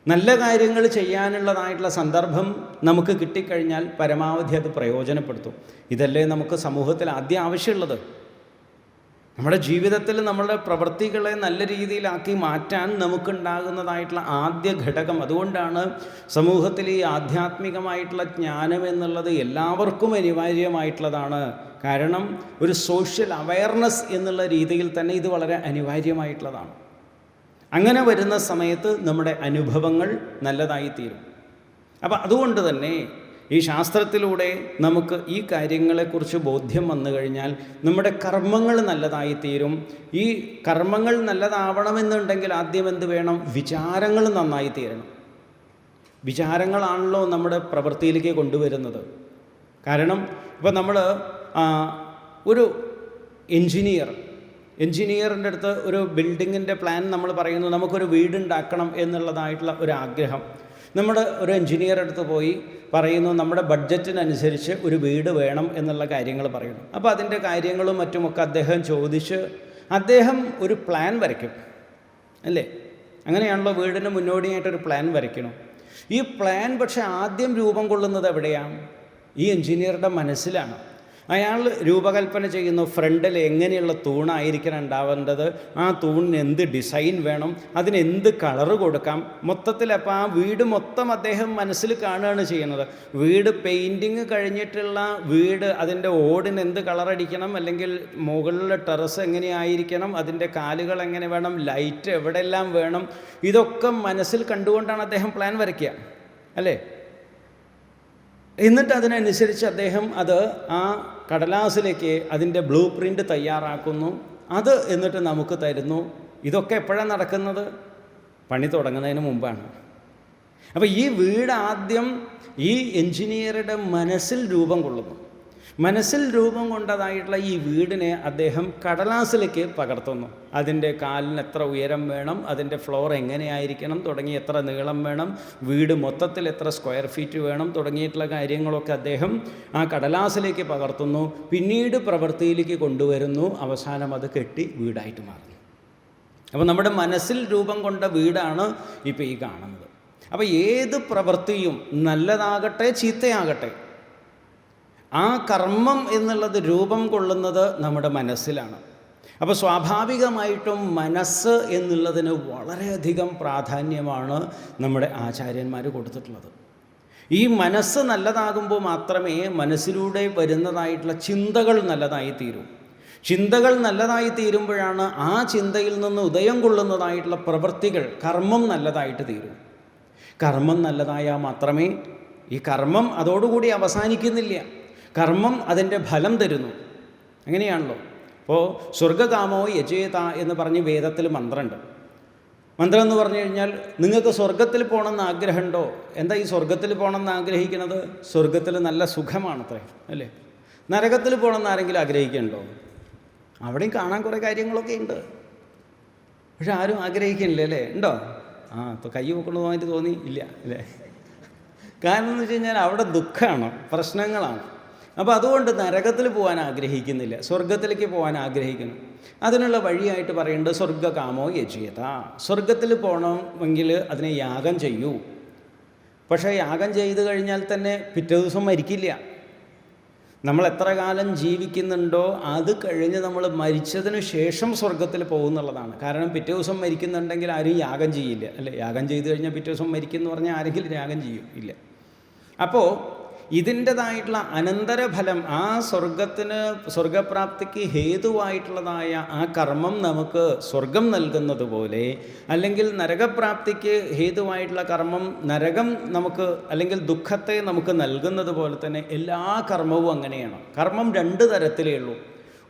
നല്ല കാര്യങ്ങൾ ചെയ്യാനുള്ളതായിട്ടുള്ള സന്ദർഭം നമുക്ക് കിട്ടിക്കഴിഞ്ഞാൽ പരമാവധി അത് പ്രയോജനപ്പെടുത്തും. ഇതല്ലേ നമുക്ക് സമൂഹത്തിൽ ആദ്യം ആവശ്യമുള്ളത്. നമ്മുടെ ജീവിതത്തിൽ നമ്മളുടെ പ്രവൃത്തികളെ നല്ല രീതിയിലാക്കി മാറ്റാൻ നമുക്കുണ്ടാകുന്നതായിട്ടുള്ള ആദ്യ ഘടകം. അതുകൊണ്ടാണ് സമൂഹത്തിൽ ഈ ആധ്യാത്മികമായിട്ടുള്ള ജ്ഞാനം എന്നുള്ളത് എല്ലാവർക്കും അനിവാര്യമായിട്ടുള്ളതാണ്. കാരണം ഒരു സോഷ്യൽ അവയർനെസ് എന്നുള്ള രീതിയിൽ തന്നെ ഇത് വളരെ അനിവാര്യമായിട്ടുള്ളതാണ്. അങ്ങനെ വരുന്ന സമയത്ത് നമ്മുടെ അനുഭവങ്ങൾ നല്ലതായിത്തീരും. അപ്പം അതുകൊണ്ട് തന്നെ ഈ ശാസ്ത്രത്തിലൂടെ നമുക്ക് ഈ കാര്യങ്ങളെക്കുറിച്ച് ബോധ്യം വന്നു കഴിഞ്ഞാൽ നമ്മുടെ കർമ്മങ്ങൾ നല്ലതായിത്തീരും. ഈ കർമ്മങ്ങൾ നല്ലതാവണമെന്നുണ്ടെങ്കിൽ ആദ്യം എന്ത് വേണം? വിചാരങ്ങൾ നന്നായി തീരണം. വിചാരങ്ങളാണല്ലോ നമ്മുടെ പ്രവൃത്തിയിലേക്ക് കൊണ്ടുവരുന്നത്. കാരണം ഇപ്പോൾ നമ്മൾ ഒരു എൻജിനീയറിൻ്റെ അടുത്ത് ഒരു ബിൽഡിങ്ങിൻ്റെ പ്ലാൻ നമ്മൾ പറയുന്നു, നമുക്കൊരു വീടുണ്ടാക്കണം എന്നുള്ളതായിട്ടുള്ള ഒരു ആഗ്രഹം. നമ്മുടെ ഒരു എൻജിനീയർ അടുത്ത് പോയി പറയുന്നു, നമ്മുടെ ബഡ്ജറ്റിനനുസരിച്ച് ഒരു വീട് വേണം എന്നുള്ള കാര്യങ്ങൾ പറയുന്നു. അപ്പോൾ അതിൻ്റെ കാര്യങ്ങളും മറ്റുമൊക്കെ അദ്ദേഹം ചോദിച്ച് അദ്ദേഹം ഒരു പ്ലാൻ വരയ്ക്കും, അല്ലേ? അങ്ങനെയാണല്ലോ വീടിന് മുന്നോടിയായിട്ടൊരു പ്ലാൻ വരയ്ക്കണം. ഈ പ്ലാൻ പക്ഷേ ആദ്യം രൂപം കൊള്ളുന്നത് എവിടെയാണ്? ഈ എൻജിനീയറുടെ മനസ്സിലാണ്. അയാൾ രൂപകൽപ്പന ചെയ്യുന്നു, ഫ്രണ്ടിൽ എങ്ങനെയുള്ള തൂണായിരിക്കണം ഉണ്ടാവേണ്ടത്, ആ തൂണിന് എന്ത് ഡിസൈൻ വേണം, അതിന് എന്ത് കളറ് കൊടുക്കാം, മൊത്തത്തിൽ. അപ്പോൾ ആ വീട് മൊത്തം അദ്ദേഹം മനസ്സിൽ കാണുകയാണ് ചെയ്യുന്നത്. വീട് പെയിൻറ്റിങ് കഴിഞ്ഞിട്ടുള്ള വീട്, അതിൻ്റെ ഓടിന് എന്ത് കളറടിക്കണം, അല്ലെങ്കിൽ മുകളിലെ ടെറസ് എങ്ങനെയായിരിക്കണം, അതിൻ്റെ കാലുകൾ എങ്ങനെ വേണം, ലൈറ്റ് എവിടെയെല്ലാം വേണം, ഇതൊക്കെ മനസ്സിൽ കണ്ടുകൊണ്ടാണ് അദ്ദേഹം പ്ലാൻ വരയ്ക്കുക, അല്ലേ? എന്നിട്ട് അതിനനുസരിച്ച് അദ്ദേഹം അത് ആ കടലാസിലേക്ക് അതിൻ്റെ ബ്ലൂ പ്രിൻ്റ് തയ്യാറാക്കുന്നു. അത് എന്നിട്ട് നമുക്ക് തരുന്നു. ഇതൊക്കെ എപ്പോഴാണ് നടക്കുന്നത്? പണി തുടങ്ങുന്നതിന് മുമ്പാണ്. അപ്പോൾ ഈ വീട് ആദ്യം ഈ എൻജിനീയറുടെ മനസ്സിൽ രൂപം കൊള്ളുന്നു. മനസ്സിൽ രൂപം കൊണ്ടതായിട്ടുള്ള ഈ വീടിനെ അദ്ദേഹം കടലാസിലേക്ക് പകർത്തുന്നു. അതിൻ്റെ കാലിന് എത്ര ഉയരം വേണം, അതിൻ്റെ ഫ്ലോർ എങ്ങനെയായിരിക്കണം തുടങ്ങി, എത്ര നീളം വേണം, വീട് മൊത്തത്തിൽ എത്ര സ്ക്വയർ ഫീറ്റ് വേണം തുടങ്ങിയിട്ടുള്ള കാര്യങ്ങളൊക്കെ അദ്ദേഹം ആ കടലാസിലേക്ക് പകർത്തുന്നു. പിന്നീട് പ്രവൃത്തിയിലേക്ക് കൊണ്ടുവരുന്നു. അവസാനം അത് കെട്ടി വീടായിട്ട് മാറുന്നു. അപ്പോൾ നമ്മുടെ മനസ്സിൽ രൂപം കൊണ്ട വീടാണ് ഇപ്പോൾ ഈ കാണുന്നത്. അപ്പോൾ ഏത് പ്രവൃത്തിയും നല്ലതാകട്ടെ ചീത്തയാകട്ടെ, ആ കർമ്മം എന്നുള്ളത് രൂപം കൊള്ളുന്നത് നമ്മുടെ മനസ്സിലാണ്. അപ്പോൾ സ്വാഭാവികമായിട്ടും മനസ്സ് എന്നുള്ളതിന് വളരെയധികം പ്രാധാന്യമാണ് നമ്മുടെ ആചാര്യന്മാർ കൊടുത്തിട്ടുള്ളത്. ഈ മനസ്സ് നല്ലതാകുമ്പോൾ മാത്രമേ മനസ്സിലൂടെ വരുന്നതായിട്ടുള്ള ചിന്തകൾ നല്ലതായി തീരൂ. ചിന്തകൾ നല്ലതായി തീരുമ്പോഴാണ് ആ ചിന്തയിൽ നിന്ന് ഉദയം കൊള്ളുന്നതായിട്ടുള്ള പ്രവൃത്തികൾ, കർമ്മം നല്ലതായിട്ട് തീരും. കർമ്മം നല്ലതായാൽ മാത്രമേ, ഈ കർമ്മം അതോടുകൂടി അവസാനിക്കുന്നില്ല, കർമ്മം അതിൻ്റെ ഫലം തരുന്നു. അങ്ങനെയാണല്ലോ. അപ്പോൾ സ്വർഗകാമോ യജേത എന്ന് പറഞ്ഞ് വേദത്തിൽ മന്ത്രമുണ്ട്. മന്ത്രം എന്ന് പറഞ്ഞു കഴിഞ്ഞാൽ, നിങ്ങൾക്ക് സ്വർഗത്തിൽ പോകണമെന്ന് ആഗ്രഹമുണ്ടോ? എന്താ ഈ സ്വർഗത്തിൽ പോകണമെന്ന് ആഗ്രഹിക്കുന്നത്? സ്വർഗത്തിൽ നല്ല സുഖമാണത്രേ, അല്ലേ? നരകത്തിൽ പോകണമെന്ന് ആരെങ്കിലും ആഗ്രഹിക്കുന്നുണ്ടോ? അവിടെയും കാണാൻ കുറേ കാര്യങ്ങളൊക്കെ ഉണ്ട്, പക്ഷെ ആരും ആഗ്രഹിക്കുന്നില്ല, അല്ലേ? ഉണ്ടോ? ഇപ്പോൾ കൈ വെക്കണമെന്നായിട്ട് തോന്നി ഇല്ല, അല്ലേ? കാരണം എന്ന് വെച്ച് കഴിഞ്ഞാൽ അവിടെ ദുഃഖമാണ്, പ്രശ്നങ്ങളാണ്. അപ്പോൾ അതുകൊണ്ട് നരകത്തിൽ പോകാൻ ആഗ്രഹിക്കുന്നില്ല, സ്വർഗത്തിലേക്ക് പോകാൻ ആഗ്രഹിക്കുന്നു. അതിനുള്ള വഴിയായിട്ട് പറയുന്നത് സ്വർഗകാമോ യജേത. സ്വർഗത്തിൽ പോകണമെങ്കിൽ അതിനെ യാഗം ചെയ്യൂ. പക്ഷേ യാഗം ചെയ്ത് കഴിഞ്ഞാൽ തന്നെ പിറ്റേ ദിവസം മരിക്കില്ല. നമ്മൾ എത്ര കാലം ജീവിക്കുന്നുണ്ടോ അത് കഴിഞ്ഞ് നമ്മൾ മരിച്ചതിന് ശേഷം സ്വർഗത്തിൽ പോകുന്നുള്ളതാണ്. കാരണം പിറ്റേ ദിവസം മരിക്കുന്നുണ്ടെങ്കിൽ ആരും യാഗം ചെയ്യില്ല, അല്ലേ? യാഗം ചെയ്ത് കഴിഞ്ഞാൽ പിറ്റേ ദിവസം മരിക്കുമെന്ന് പറഞ്ഞാൽ ആരെങ്കിലും യാഗം ചെയ്യും? ഇല്ല. അപ്പോൾ ഇതിൻ്റെതായിട്ടുള്ള അനന്തരഫലം, ആ സ്വർഗപ്രാപ്തിക്ക് ഹേതുവായിട്ടുള്ളതായ ആ കർമ്മം നമുക്ക് സ്വർഗം നൽകുന്നത് പോലെ, അല്ലെങ്കിൽ നരകപ്രാപ്തിക്ക് ഹേതുവായിട്ടുള്ള കർമ്മം നരകം നമുക്ക്, അല്ലെങ്കിൽ ദുഃഖത്തെ നമുക്ക് നൽകുന്നത് പോലെ തന്നെ എല്ലാ കർമ്മവും അങ്ങനെയാണ്. കർമ്മം രണ്ട് തരത്തിലേ ഉള്ളൂ.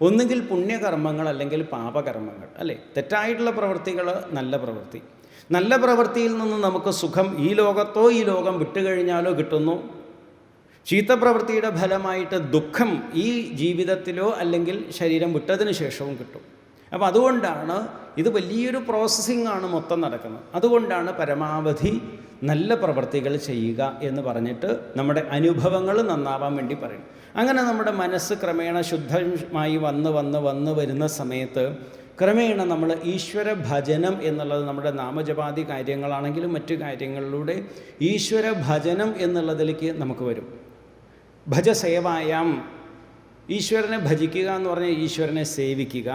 ഒന്നുകിൽ പുണ്യകർമ്മങ്ങൾ, അല്ലെങ്കിൽ പാപകർമ്മങ്ങൾ, അല്ലേ? തെറ്റായിട്ടുള്ള പ്രവൃത്തികൾ, നല്ല പ്രവൃത്തി. നല്ല പ്രവൃത്തിയിൽ നിന്ന് നമുക്ക് സുഖം ഈ ലോകത്തോ ഈ ലോകം വിട്ടുകഴിഞ്ഞാലോ കിട്ടുന്നു. ചീത്ത പ്രവൃത്തിയുടെ ഫലമായിട്ട് ദുഃഖം ഈ ജീവിതത്തിലോ അല്ലെങ്കിൽ ശരീരം വിട്ടതിന് ശേഷവും കിട്ടും. അപ്പോൾ അതുകൊണ്ടാണ് ഇത് വലിയൊരു പ്രോസസ്സിംഗ് ആണ് മൊത്തം നടക്കുന്നത്. അതുകൊണ്ടാണ് പരമാവധി നല്ല പ്രവൃത്തികൾ ചെയ്യുക എന്ന് പറഞ്ഞിട്ട് നമ്മുടെ അനുഭവങ്ങൾ നന്നാവാൻ വേണ്ടി പറയും. അങ്ങനെ നമ്മുടെ മനസ്സ് ക്രമേണ ശുദ്ധമായി വന്ന് വരുന്ന സമയത്ത് ക്രമേണ നമ്മൾ ഈശ്വര ഭജനം എന്നുള്ളത്, നമ്മുടെ നാമജപാതി കാര്യങ്ങളാണെങ്കിലും മറ്റു കാര്യങ്ങളിലൂടെ ഈശ്വര ഭജനം എന്നുള്ളതിലേക്ക് നമുക്ക് വരും. ഭജസേവായാം, ഈശ്വരനെ ഭജിക്കുക എന്ന് പറഞ്ഞാൽ ഈശ്വരനെ സേവിക്കുക.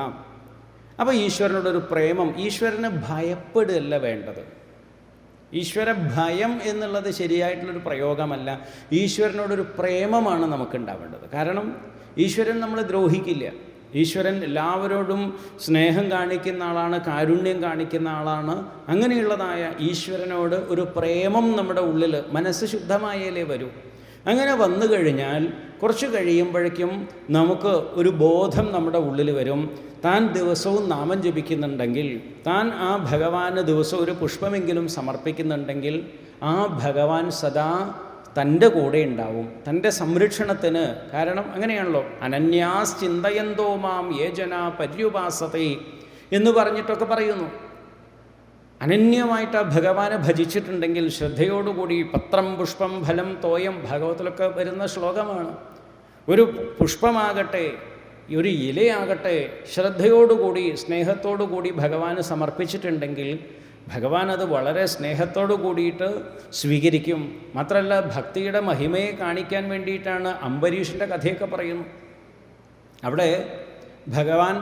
അപ്പോൾ ഈശ്വരനോടൊരു പ്രേമം, ഈശ്വരനെ ഭയപ്പെടുകയല്ല വേണ്ടത്. ഈശ്വര ഭയം എന്നുള്ളത് ശരിയായിട്ടുള്ളൊരു പ്രയോഗമല്ല. ഈശ്വരനോടൊരു പ്രേമമാണ് നമുക്കുണ്ടാവേണ്ടത്. കാരണം ഈശ്വരൻ നമ്മളെ ദ്രോഹിക്കില്ല. ഈശ്വരൻ എല്ലാവരോടും സ്നേഹം കാണിക്കുന്ന ആളാണ്, കാരുണ്യം കാണിക്കുന്ന ആളാണ്. അങ്ങനെയുള്ളതായ ഈശ്വരനോട് ഒരു പ്രേമം നമ്മുടെ ഉള്ളിൽ, മനസ്സ് ശുദ്ധമായാലേ വരൂ. അങ്ങനെ വന്നു കഴിഞ്ഞാൽ കുറച്ച് കഴിയുമ്പോഴേക്കും നമുക്ക് ഒരു ബോധം നമ്മുടെ ഉള്ളിൽ വരും. താൻ ദിവസവും നാമം ജപിക്കുന്നുണ്ടെങ്കിൽ, താൻ ആ ഭഗവാന് ദിവസവും ഒരു പുഷ്പമെങ്കിലും സമർപ്പിക്കുന്നുണ്ടെങ്കിൽ, ആ ഭഗവാൻ സദാ തൻ്റെ കൂടെ ഉണ്ടാവും, തൻ്റെ സംരക്ഷണത്തിന്. കാരണം അങ്ങനെയാണല്ലോ, അനന്യാസ് ചിന്തയന്തോ മാം യേ ജനാ പര്യുപാസതേ എന്ന് പറഞ്ഞിട്ടൊക്കെ പറയുന്നു. അനന്യമായിട്ട് ആ ഭഗവാനെ ഭജിച്ചിട്ടുണ്ടെങ്കിൽ, ശ്രദ്ധയോടുകൂടി, പത്രം പുഷ്പം ഫലം തോയം, ഭാഗവതത്തിലൊക്കെ വരുന്ന ശ്ലോകമാണ്. ഒരു പുഷ്പമാകട്ടെ, ഒരു ഇലയാകട്ടെ, ശ്രദ്ധയോടുകൂടി സ്നേഹത്തോടുകൂടി ഭഗവാന് സമർപ്പിച്ചിട്ടുണ്ടെങ്കിൽ ഭഗവാൻ അത് വളരെ സ്നേഹത്തോടു കൂടിയിട്ട് സ്വീകരിക്കും. മാത്രമല്ല, ഭക്തിയുടെ മഹിമയെ കാണിക്കാൻ വേണ്ടിയിട്ടാണ് അംബരീഷിൻ്റെ കഥയൊക്കെ പറയുന്നു. അവിടെ ഭഗവാൻ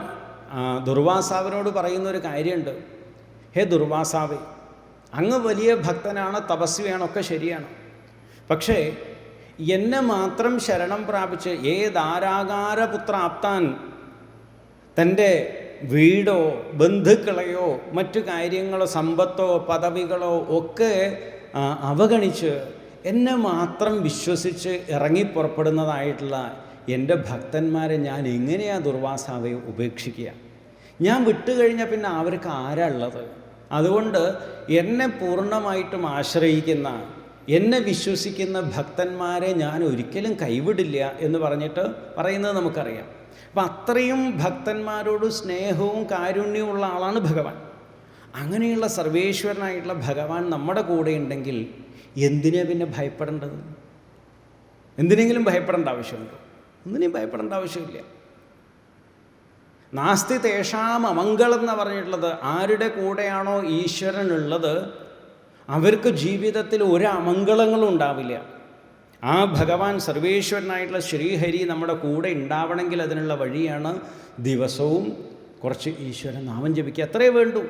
ദുർവാസാവിനോട് പറയുന്നൊരു കാര്യമുണ്ട്. ഹേ ദുർവാസാവേ, അങ്ങ് വലിയ ഭക്തനാണ്, തപസ്വിയാണ്, ഒക്കെ ശരിയാണ്. പക്ഷേ എന്നെ മാത്രം ശരണം പ്രാപിച്ച് ഏതാരാകാരപുത്രാപ്താൻ, തൻ്റെ വീടോ ബന്ധുക്കളെയോ മറ്റു കാര്യങ്ങളോ സമ്പത്തോ പദവികളോ ഒക്കെ അവഗണിച്ച് എന്നെ മാത്രം വിശ്വസിച്ച് ഇറങ്ങിപ്പുറപ്പെടുന്നതായിട്ടുള്ള എൻ്റെ ഭക്തന്മാരെ ഞാൻ എങ്ങനെയാണ് ദുർവാസാവെ ഉപേക്ഷിക്കുക? ഞാൻ വിട്ടുകഴിഞ്ഞാൽ പിന്നെ അവർക്ക് ആരാ ഉള്ളത്? അതുകൊണ്ട് എന്നെ പൂർണ്ണമായിട്ടും ആശ്രയിക്കുന്ന, എന്നെ വിശ്വസിക്കുന്ന ഭക്തന്മാരെ ഞാൻ ഒരിക്കലും കൈവിടില്ല എന്ന് പറഞ്ഞിട്ട് പറയുന്നത് നമുക്കറിയാം. അപ്പം അത്രയും ഭക്തന്മാരോട് സ്നേഹവും കാരുണ്യവും ഉള്ള ആളാണ് ഭഗവാൻ. അങ്ങനെയുള്ള സർവേശ്വരനായിട്ടുള്ള ഭഗവാൻ നമ്മുടെ കൂടെ ഉണ്ടെങ്കിൽ എന്തിനാ പിന്നെ ഭയപ്പെടേണ്ടത്? എന്തിനെങ്കിലും ഭയപ്പെടേണ്ട ആവശ്യമുണ്ടോ? ഒന്നിനെയും ഭയപ്പെടേണ്ട ആവശ്യമില്ല. നാസ്തി തേഷാം അമംഗളം എന്ന് പറഞ്ഞിട്ടുള്ളത്, ആരുടെ കൂടെയാണോ ഈശ്വരനുള്ളത് അവർക്ക് ജീവിതത്തിൽ ഒരു അമംഗളങ്ങളും ഉണ്ടാവില്ല. ആ ഭഗവാൻ സർവേശ്വരനായിട്ടുള്ള ശ്രീഹരി നമ്മുടെ കൂടെ ഉണ്ടാവണമെങ്കിൽ അതിനുള്ള വഴിയാണ് ദിവസവും കുറച്ച് ഈശ്വരൻ നാമം ജപിക്കുക, അത്രയേ വേണ്ടൂ.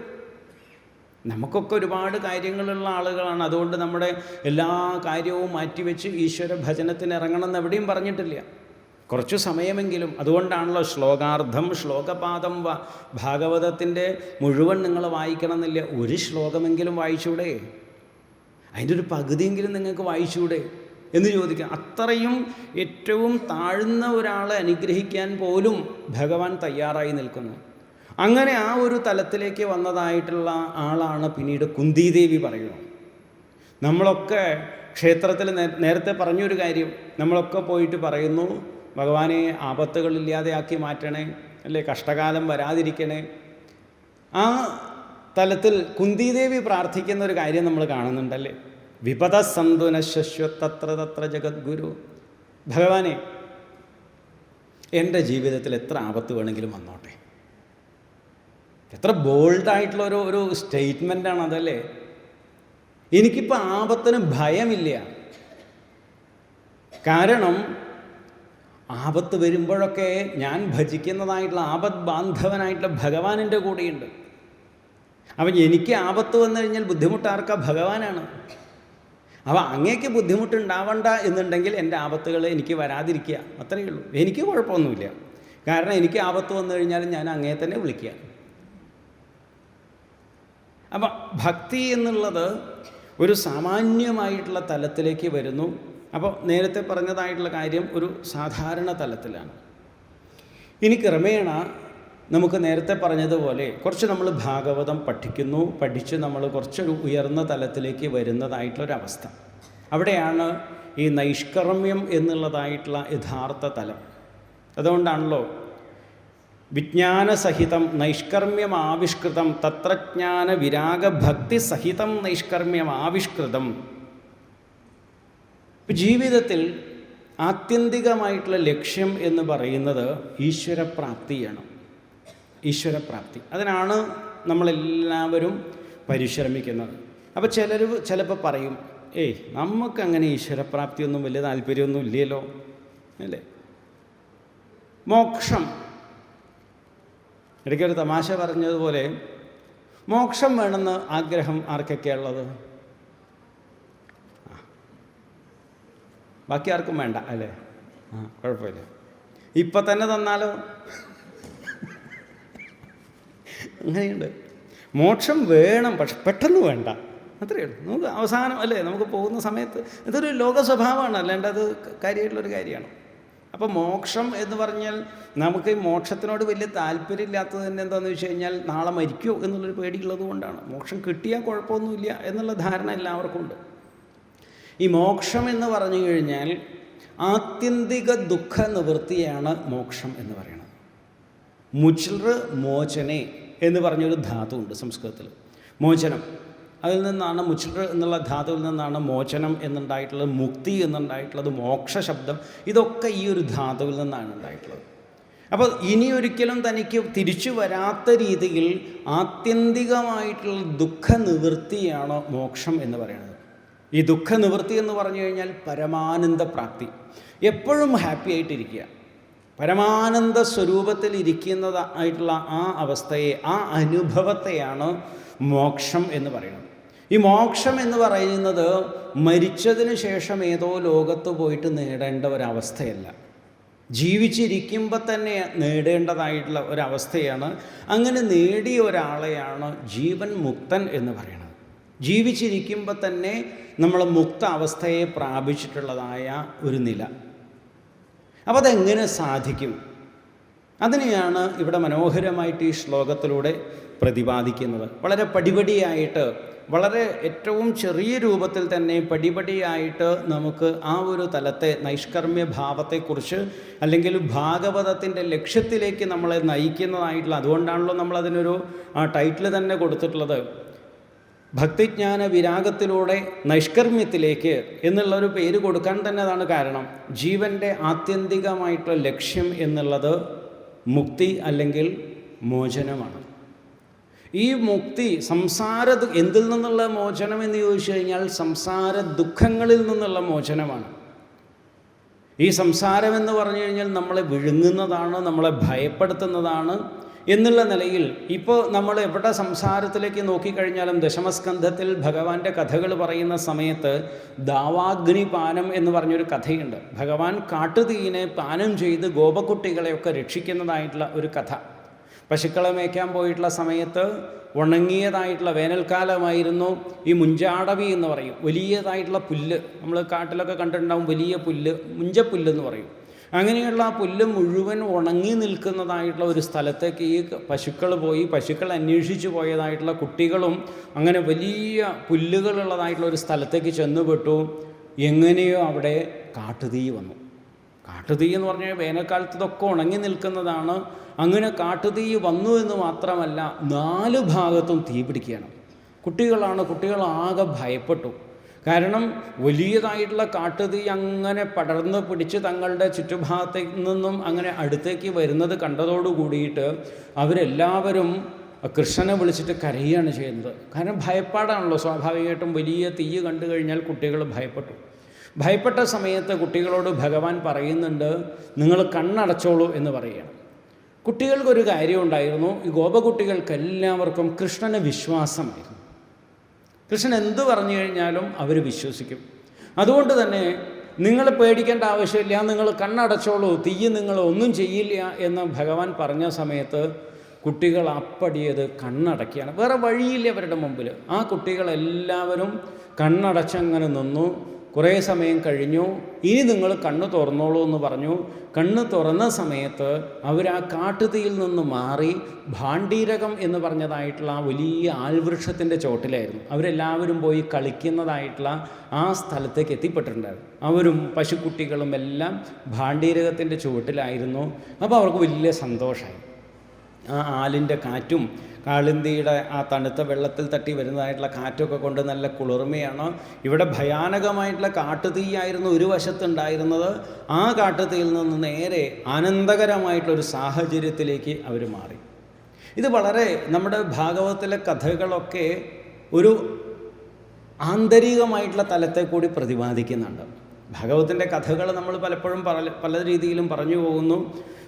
നമുക്കൊക്കെ ഒരുപാട് കാര്യങ്ങളുള്ള ആളുകളാണ്. അതുകൊണ്ട് നമ്മുടെ എല്ലാ കാര്യവും മാറ്റിവെച്ച് ഈശ്വര ഭജനത്തിന് ഇറങ്ങണമെന്ന് എവിടെയും പറഞ്ഞിട്ടില്ല. കുറച്ചു സമയമെങ്കിലും. അതുകൊണ്ടാണല്ലോ ശ്ലോകാർദ്ധം ശ്ലോകപാദം ഭാഗവതത്തിൻ്റെ മുഴുവൻ നിങ്ങൾ വായിക്കണമെന്നില്ല. ഒരു ശ്ലോകമെങ്കിലും വായിച്ചൂടെ? അതിൻ്റെ ഒരു പകുതിയെങ്കിലും നിങ്ങൾക്ക് വായിച്ചൂടെ എന്ന് ചോദിക്കാം. അത്രയും ഏറ്റവും താഴ്ന്ന ഒരാളെ അനുഗ്രഹിക്കാൻ പോലും ഭഗവാൻ തയ്യാറായി നിൽക്കുന്നു. അങ്ങനെ ആ ഒരു തലത്തിലേക്ക് വന്നതായിട്ടുള്ള ആളാണ് പിന്നീട് കുന്തിദേവി പറയുന്നത്. നമ്മളൊക്കെ ക്ഷേത്രത്തിൽ നേരത്തെ പറഞ്ഞൊരു കാര്യം, നമ്മളൊക്കെ പോയിട്ട് പറയുന്നു, ഭഗവാനെ ആപത്തുകളില്ലാതെയാക്കി മാറ്റണേ, അല്ലേ, കഷ്ടകാലം വരാതിരിക്കണേ. ആ തലത്തിൽ കുന്തിദേവി പ്രാർത്ഥിക്കുന്ന ഒരു കാര്യം നമ്മൾ കാണുന്നുണ്ടല്ലേ, വിപദ സന്തുനശ്വ തത്ര തത്ര ജഗദ്ഗുരു. ഭഗവാനെ, എൻ്റെ ജീവിതത്തിൽ എത്ര ആപത്ത് വേണമെങ്കിലും വന്നോട്ടെ. എത്ര ബോൾഡായിട്ടുള്ള ഒരു സ്റ്റേറ്റ്മെൻറ്റാണ് അതല്ലേ. എനിക്കിപ്പോൾ ആപത്തിന് ഭയമില്ല. കാരണം ആപത്ത് വരുമ്പോഴൊക്കെ ഞാൻ ഭജിക്കുന്നതായിട്ടുള്ള ആപത് ബാന്ധവനായിട്ടുള്ള ഭഗവാൻ എൻ്റെ കൂടെയുണ്ട്. അപ്പം എനിക്ക് ആപത്ത് വന്നു കഴിഞ്ഞാൽ ബുദ്ധിമുട്ടാർക്കാ? ഭഗവാനാണ്. അപ്പോൾ അങ്ങേക്ക് ബുദ്ധിമുട്ടുണ്ടാവണ്ട എന്നുണ്ടെങ്കിൽ എൻ്റെ ആപത്തുകൾ എനിക്ക് വരാതിരിക്കുക, അത്രയേ ഉള്ളൂ. എനിക്ക് കുഴപ്പമൊന്നുമില്ല. കാരണം എനിക്ക് ആപത്ത് വന്നു കഴിഞ്ഞാൽ ഞാൻ അങ്ങേ തന്നെ വിളിക്കുക. അപ്പം ഭക്തി എന്നുള്ളത് ഒരു സാമാന്യമായിട്ടുള്ള തലത്തിലേക്ക് വരുന്നു. അപ്പോൾ നേരത്തെ പറഞ്ഞതായിട്ടുള്ള കാര്യം ഒരു സാധാരണ തലത്തിലാണ്. ഇനി ക്രമേണ നമുക്ക് നേരത്തെ പറഞ്ഞതുപോലെ കുറച്ച് നമ്മൾ ഭാഗവതം പഠിച്ച് നമ്മൾ കുറച്ചൊരു ഉയർന്ന തലത്തിലേക്ക് വരുന്നതായിട്ടുള്ളൊരവസ്ഥ. അവിടെയാണ് ഈ നൈഷ്കർമ്മ്യം എന്നുള്ളതായിട്ടുള്ള യഥാർത്ഥ തലം. അതുകൊണ്ടാണല്ലോ വിജ്ഞാനസഹിതം നൈഷ്കർമ്മ്യം ആവിഷ്കൃതം തത്രജ്ഞാന വിരാഗഭക്തി സഹിതം നൈഷ്കർമ്മ്യം ആവിഷ്കൃതം. ജീവിതത്തിൽ ആത്യന്തികമായിട്ടുള്ള ലക്ഷ്യം എന്ന് പറയുന്നത് ഈശ്വരപ്രാപ്തിയാണ്. ഈശ്വരപ്രാപ്തി, അതിനാണ് നമ്മളെല്ലാവരും പരിശ്രമിക്കുന്നത്. അപ്പോൾ ചിലപ്പോൾ പറയും, നമുക്കങ്ങനെ ഈശ്വരപ്രാപ്തിയൊന്നും വലിയ താല്പര്യമൊന്നും ഇല്ലല്ലോ, അല്ലേ. മോക്ഷം, ഇടയ്ക്കൊരു തമാശ പറഞ്ഞതുപോലെ, മോക്ഷം വേണമെന്ന് ആഗ്രഹം ആർക്കൊക്കെയുള്ളത്? ബാക്കി ആർക്കും വേണ്ട അല്ലേ? കുഴപ്പമില്ല, ഇപ്പം തന്നെ തന്നാലോ? അങ്ങനെയുണ്ട്. മോക്ഷം വേണം, പക്ഷെ പെട്ടെന്ന് വേണ്ട, അത്രയേ ഉള്ളൂ. നമുക്ക് അവസാനം അല്ലേ, നമുക്ക് പോകുന്ന സമയത്ത് ഇതൊരു ലോക സ്വഭാവമാണ്, അല്ലാണ്ട് അത് കാര്യമായിട്ടുള്ളൊരു കാര്യമാണ്. അപ്പോൾ മോക്ഷം എന്ന് പറഞ്ഞാൽ നമുക്ക് ഈ മോക്ഷത്തിനോട് വലിയ താല്പര്യമില്ലാത്തത് തന്നെ എന്താണെന്ന് വെച്ച് കഴിഞ്ഞാൽ നാളെ മരിക്കുമോ എന്നുള്ളൊരു പേടിയുള്ളത് കൊണ്ടാണ്. മോക്ഷം കിട്ടിയാൽ കുഴപ്പമൊന്നുമില്ല എന്നുള്ള ധാരണ എല്ലാവർക്കും ഉണ്ട്. ഈ മോക്ഷം എന്ന് പറഞ്ഞു കഴിഞ്ഞാൽ ആത്യന്തിക ദുഃഖ നിവൃത്തിയാണ് മോക്ഷം എന്ന് പറയുന്നത്. മുച്ഛൃ മോചനെ എന്ന് പറഞ്ഞൊരു ധാതു ഉണ്ട് സംസ്കൃതത്തിൽ, മോചനം. അതിൽ നിന്നാണ് മുച്ഛൃ എന്നുള്ള ധാതുവിൽ നിന്നാണ് മോചനം എന്നുണ്ടായിട്ടുള്ളത്, മുക്തി എന്നുണ്ടായിട്ടുള്ളത്, മോക്ഷ ശബ്ദം, ഇതൊക്കെ ഈ ഒരു ധാതുവിൽ നിന്നാണ് ഉണ്ടായിട്ടുള്ളത്. അപ്പോൾ ഇനിയൊരിക്കലും തനിക്ക് തിരിച്ചു വരാത്ത രീതിയിൽ ആത്യന്തികമായിട്ടുള്ള ദുഃഖ നിവൃത്തിയാണ് മോക്ഷം എന്ന് പറയുന്നത്. ഈ ദുഃഖ നിവൃത്തി എന്ന് പറഞ്ഞു കഴിഞ്ഞാൽ പരമാനന്ദ പ്രാപ്തി, എപ്പോഴും ഹാപ്പി ആയിട്ടിരിക്കുക, പരമാനന്ദ സ്വരൂപത്തിൽ ഇരിക്കുന്നതായിട്ടുള്ള ആ അവസ്ഥയെ, ആ അനുഭവത്തെയാണ് മോക്ഷം എന്ന് പറയുന്നത്. ഈ മോക്ഷം എന്ന് പറയുന്നത് മരിച്ചതിന് ശേഷം ഏതോ ലോകത്ത് പോയിട്ട് നേടേണ്ട ഒരവസ്ഥയല്ല, ജീവിച്ചിരിക്കുമ്പോൾ തന്നെ നേടേണ്ടതായിട്ടുള്ള ഒരവസ്ഥയാണ്. അങ്ങനെ നേടിയ ഒരാളെയാണ് ജീവൻ മുക്തൻ എന്ന് പറയുന്നത്. ജീവിച്ചിരിക്കുമ്പോൾ തന്നെ നമ്മൾ മുക്ത അവസ്ഥയെ പ്രാപിച്ചിട്ടുള്ളതായ ഒരു നില. അപ്പോൾ അതെങ്ങനെ സാധിക്കും? അതിനെയാണ് ഇവിടെ മനോഹരമായിട്ട് ഈ ശ്ലോകത്തിലൂടെ പ്രതിപാദിക്കുന്നത്. വളരെ പടിപടിയായിട്ട്, വളരെ ഏറ്റവും ചെറിയ രൂപത്തിൽ തന്നെ പടിപടിയായിട്ട് നമുക്ക് ആ ഒരു തലത്തെ നൈഷ്കർമ്മ്യ ഭാവത്തെക്കുറിച്ച്, അല്ലെങ്കിൽ ഭാഗവതത്തിൻ്റെ ലക്ഷ്യത്തിലേക്ക് നമ്മളെ നയിക്കുന്നതായിട്ടുള്ള, അതുകൊണ്ടാണല്ലോ നമ്മളതിനൊരു ടൈറ്റിൽ തന്നെ കൊടുത്തിട്ടുള്ളത്, ഭക്തിജ്ഞാന വിരാഗത്തിലൂടെ നൈഷ്കർമ്മ്യത്തിലേക്ക് എന്നുള്ളൊരു പേര് കൊടുക്കാൻ തന്നെ അതാണ് കാരണം. ജീവൻ്റെ ആത്യന്തികമായിട്ടുള്ള ലക്ഷ്യം എന്നുള്ളത് മുക്തി അല്ലെങ്കിൽ മോചനമാണ്. ഈ മുക്തി എന്തിൽ നിന്നുള്ള മോചനം എന്ന് ചോദിച്ചു കഴിഞ്ഞാൽ സംസാര ദുഃഖങ്ങളിൽ നിന്നുള്ള മോചനമാണ്. ഈ സംസാരം എന്ന് പറഞ്ഞു കഴിഞ്ഞാൽ നമ്മളെ വിഴുങ്ങുന്നതാണ്, നമ്മളെ ഭയപ്പെടുത്തുന്നതാണ്. എന്നുള്ള നിലയിൽ ഇപ്പോൾ നമ്മൾ എവിടെ സംസാരത്തിലേക്ക് നോക്കിക്കഴിഞ്ഞാലും ദശമസ്കന്ധത്തിൽ ഭഗവാന്റെ കഥകൾ പറയുന്ന സമയത്ത് ദാവാഗ്നി പാനം എന്ന് പറഞ്ഞൊരു കഥയുണ്ട്. ഭഗവാൻ കാട്ടുതീയിനെ പാനം ചെയ്ത് ഗോപക്കുട്ടികളെയൊക്കെ രക്ഷിക്കുന്നതായിട്ടുള്ള ഒരു കഥ. പശുക്കളെ മേയ്ക്കാൻ പോയിട്ടുള്ള സമയത്ത് ഉണങ്ങിയതായിട്ടുള്ള വേനൽക്കാലമായിരുന്നു. ഈ മുഞ്ചാടവി എന്ന് പറയും, വലിയതായിട്ടുള്ള പുല്ല്, നമ്മൾ കാട്ടിലൊക്കെ കണ്ടിട്ടുണ്ടാവും, വലിയ പുല്ല്, മുഞ്ചപ്പുല്ലെന്ന് പറയും. അങ്ങനെയുള്ള ആ പുല്ല് മുഴുവൻ ഉണങ്ങി നിൽക്കുന്നതായിട്ടുള്ള ഒരു സ്ഥലത്തേക്ക് ഈ പശുക്കൾ പോയി, പശുക്കൾ അന്വേഷിച്ച് പോയതായിട്ടുള്ള കുട്ടികളും അങ്ങനെ വലിയ പുല്ലുകളുള്ളതായിട്ടുള്ള ഒരു സ്ഥലത്തേക്ക് ചെന്നുപെട്ടു. എങ്ങനെയോ അവിടെ കാട്ടുതീ വന്നു. കാട്ടുതീ എന്ന് പറഞ്ഞാൽ വേനൽക്കാലത്ത് ഇതൊക്കെ ഉണങ്ങി നിൽക്കുന്നതാണ്. അങ്ങനെ കാട്ടുതീ വന്നു എന്ന് മാത്രമല്ല, 4 ഭാഗത്തും തീ പിടിക്കുകയാണ്. കുട്ടികൾ ആകെ ഭയപ്പെട്ടു. കാരണം വലിയതായിട്ടുള്ള കാട്ടുതീ അങ്ങനെ പടർന്ന് പിടിച്ച് തങ്ങളുടെ ചുറ്റുഭാഗത്തേക്ക് നിന്നും അങ്ങനെ അടുത്തേക്ക് വരുന്നത് കണ്ടതോടു കൂടിയിട്ട് അവരെല്ലാവരും കൃഷ്ണനെ വിളിച്ചിട്ട് കരയുകയാണ് ചെയ്യുന്നത്. കാരണം ഭയപ്പാടാണല്ലോ സ്വാഭാവികമായിട്ടും. വലിയ തീ കണ്ടു കഴിഞ്ഞാൽ കുട്ടികൾ ഭയപ്പെട്ടു. ഭയപ്പെട്ട സമയത്ത് കുട്ടികളോട് ഭഗവാൻ പറയുന്നുണ്ട്, നിങ്ങൾ കണ്ണടച്ചോളൂ എന്ന് പറയുകയാണ്. കുട്ടികൾക്കൊരു കാര്യമുണ്ടായിരുന്നു, ഈ ഗോപകുട്ടികൾക്കെല്ലാവർക്കും കൃഷ്ണന് വിശ്വാസമായിരുന്നു. കൃഷ്ണൻ എന്ത് പറഞ്ഞു കഴിഞ്ഞാലും അവർ വിശ്വസിക്കും. അതുകൊണ്ട് തന്നെ നിങ്ങൾ പേടിക്കേണ്ട ആവശ്യമില്ല, നിങ്ങൾ കണ്ണടച്ചോളൂ, തീ നിങ്ങൾ ഒന്നും ചെയ്യില്ല എന്ന് ഭഗവാൻ പറഞ്ഞ സമയത്ത് കുട്ടികൾ അപ്പടിയത് കണ്ണടക്കുകയാണ്. വേറെ വഴിയില്ല അവരുടെ മുമ്പിൽ. ആ കുട്ടികളെല്ലാവരും കണ്ണടച്ചങ്ങനെ നിന്നു. കുറേ സമയം കഴിഞ്ഞു. ഇനി നിങ്ങൾ കണ്ണ് തുറന്നോളൂ എന്ന് പറഞ്ഞു. കണ്ണ് തുറന്ന സമയത്ത് അവർ ആ കാട്ടുതീയിൽ നിന്ന് മാറി ഭാണ്ഡീരകം എന്ന് പറഞ്ഞതായിട്ടുള്ള ആ വലിയ ആൽവൃക്ഷത്തിൻ്റെ ചോട്ടിലായിരുന്നു. അവരെല്ലാവരും പോയി കളിക്കുന്നതായിട്ടുള്ള ആ സ്ഥലത്തേക്ക് എത്തിപ്പെട്ടിട്ടുണ്ടായിരുന്നു. അവരും പശുക്കുട്ടികളും എല്ലാം ഭാണ്ഡീരകത്തിൻ്റെ ചുവട്ടിലായിരുന്നു. അപ്പോൾ അവർക്ക് വലിയ സന്തോഷമായി. ആ ആലിൻ്റെ കാറ്റും കാളിന്തിയുടെ ആ തണുത്ത വെള്ളത്തിൽ തട്ടി വരുന്നതായിട്ടുള്ള കാറ്റൊക്കെ കൊണ്ട് നല്ല കുളിർമയാണ്. ഇവിടെ ഭയാനകമായിട്ടുള്ള കാട്ടുതീയായിരുന്നു ഒരു വശത്തുണ്ടായിരുന്നത്. ആ കാട്ടുതീയിൽ നിന്ന് നേരെ ആനന്ദകരമായിട്ടുള്ളൊരു സാഹചര്യത്തിലേക്ക് അവർ മാറി. ഇത് വളരെ നമ്മുടെ ഭാഗവതത്തിലെ കഥകളൊക്കെ ഒരു ആന്തരികമായിട്ടുള്ള തലത്തെ കൂടി പ്രതിപാദിക്കുന്നുണ്ട്. ഭാഗവതത്തിൻ്റെ കഥകൾ നമ്മൾ പലപ്പോഴും പല രീതിയിലും പറഞ്ഞു പോകുന്നു.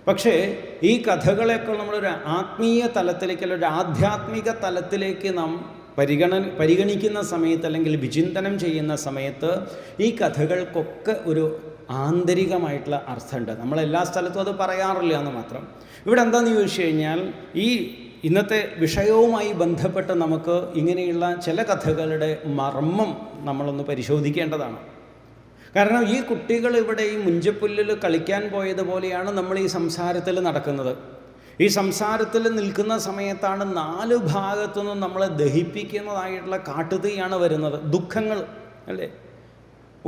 പക്ഷേ ഈ കഥകളെയൊക്കെ നമ്മളൊരു ആത്മീയ തലത്തിലേക്ക്, അല്ലെങ്കിൽ ഒരു ആധ്യാത്മിക തലത്തിലേക്ക് നാം പരിഗണിക്കുന്ന സമയത്ത്, അല്ലെങ്കിൽ വിചിന്തനം ചെയ്യുന്ന സമയത്ത് ഈ കഥകൾക്കൊക്കെ ഒരു ആന്തരികമായിട്ടുള്ള അർത്ഥമുണ്ട്. നമ്മളെല്ലാ സ്ഥലത്തും അത് പറയാറില്ല എന്ന് മാത്രം. ഇവിടെ എന്താണെന്ന് ചോദിച്ചു കഴിഞ്ഞാൽ, ഈ ഇന്നത്തെ വിഷയവുമായി ബന്ധപ്പെട്ട് നമുക്ക് ഇങ്ങനെയുള്ള ചില കഥകളുടെ മർമ്മം നമ്മളൊന്ന് പരിശോധിക്കേണ്ടതാണ്. കാരണം ഈ കുട്ടികൾ ഇവിടെ ഈ മുഞ്ചപ്പുല്ലിൽ കളിക്കാൻ പോയതുപോലെയാണ് നമ്മൾ ഈ സംസാരത്തിൽ നടക്കുന്നത്. ഈ സംസാരത്തിൽ നിൽക്കുന്ന സമയത്താണ് 4 ഭാഗത്തുനിന്നും നമ്മളെ ദഹിപ്പിക്കുന്നതായിട്ടുള്ള കാട്ടുതീയാണ് വരുന്നത്. ദുഃഖങ്ങൾ അല്ലേ?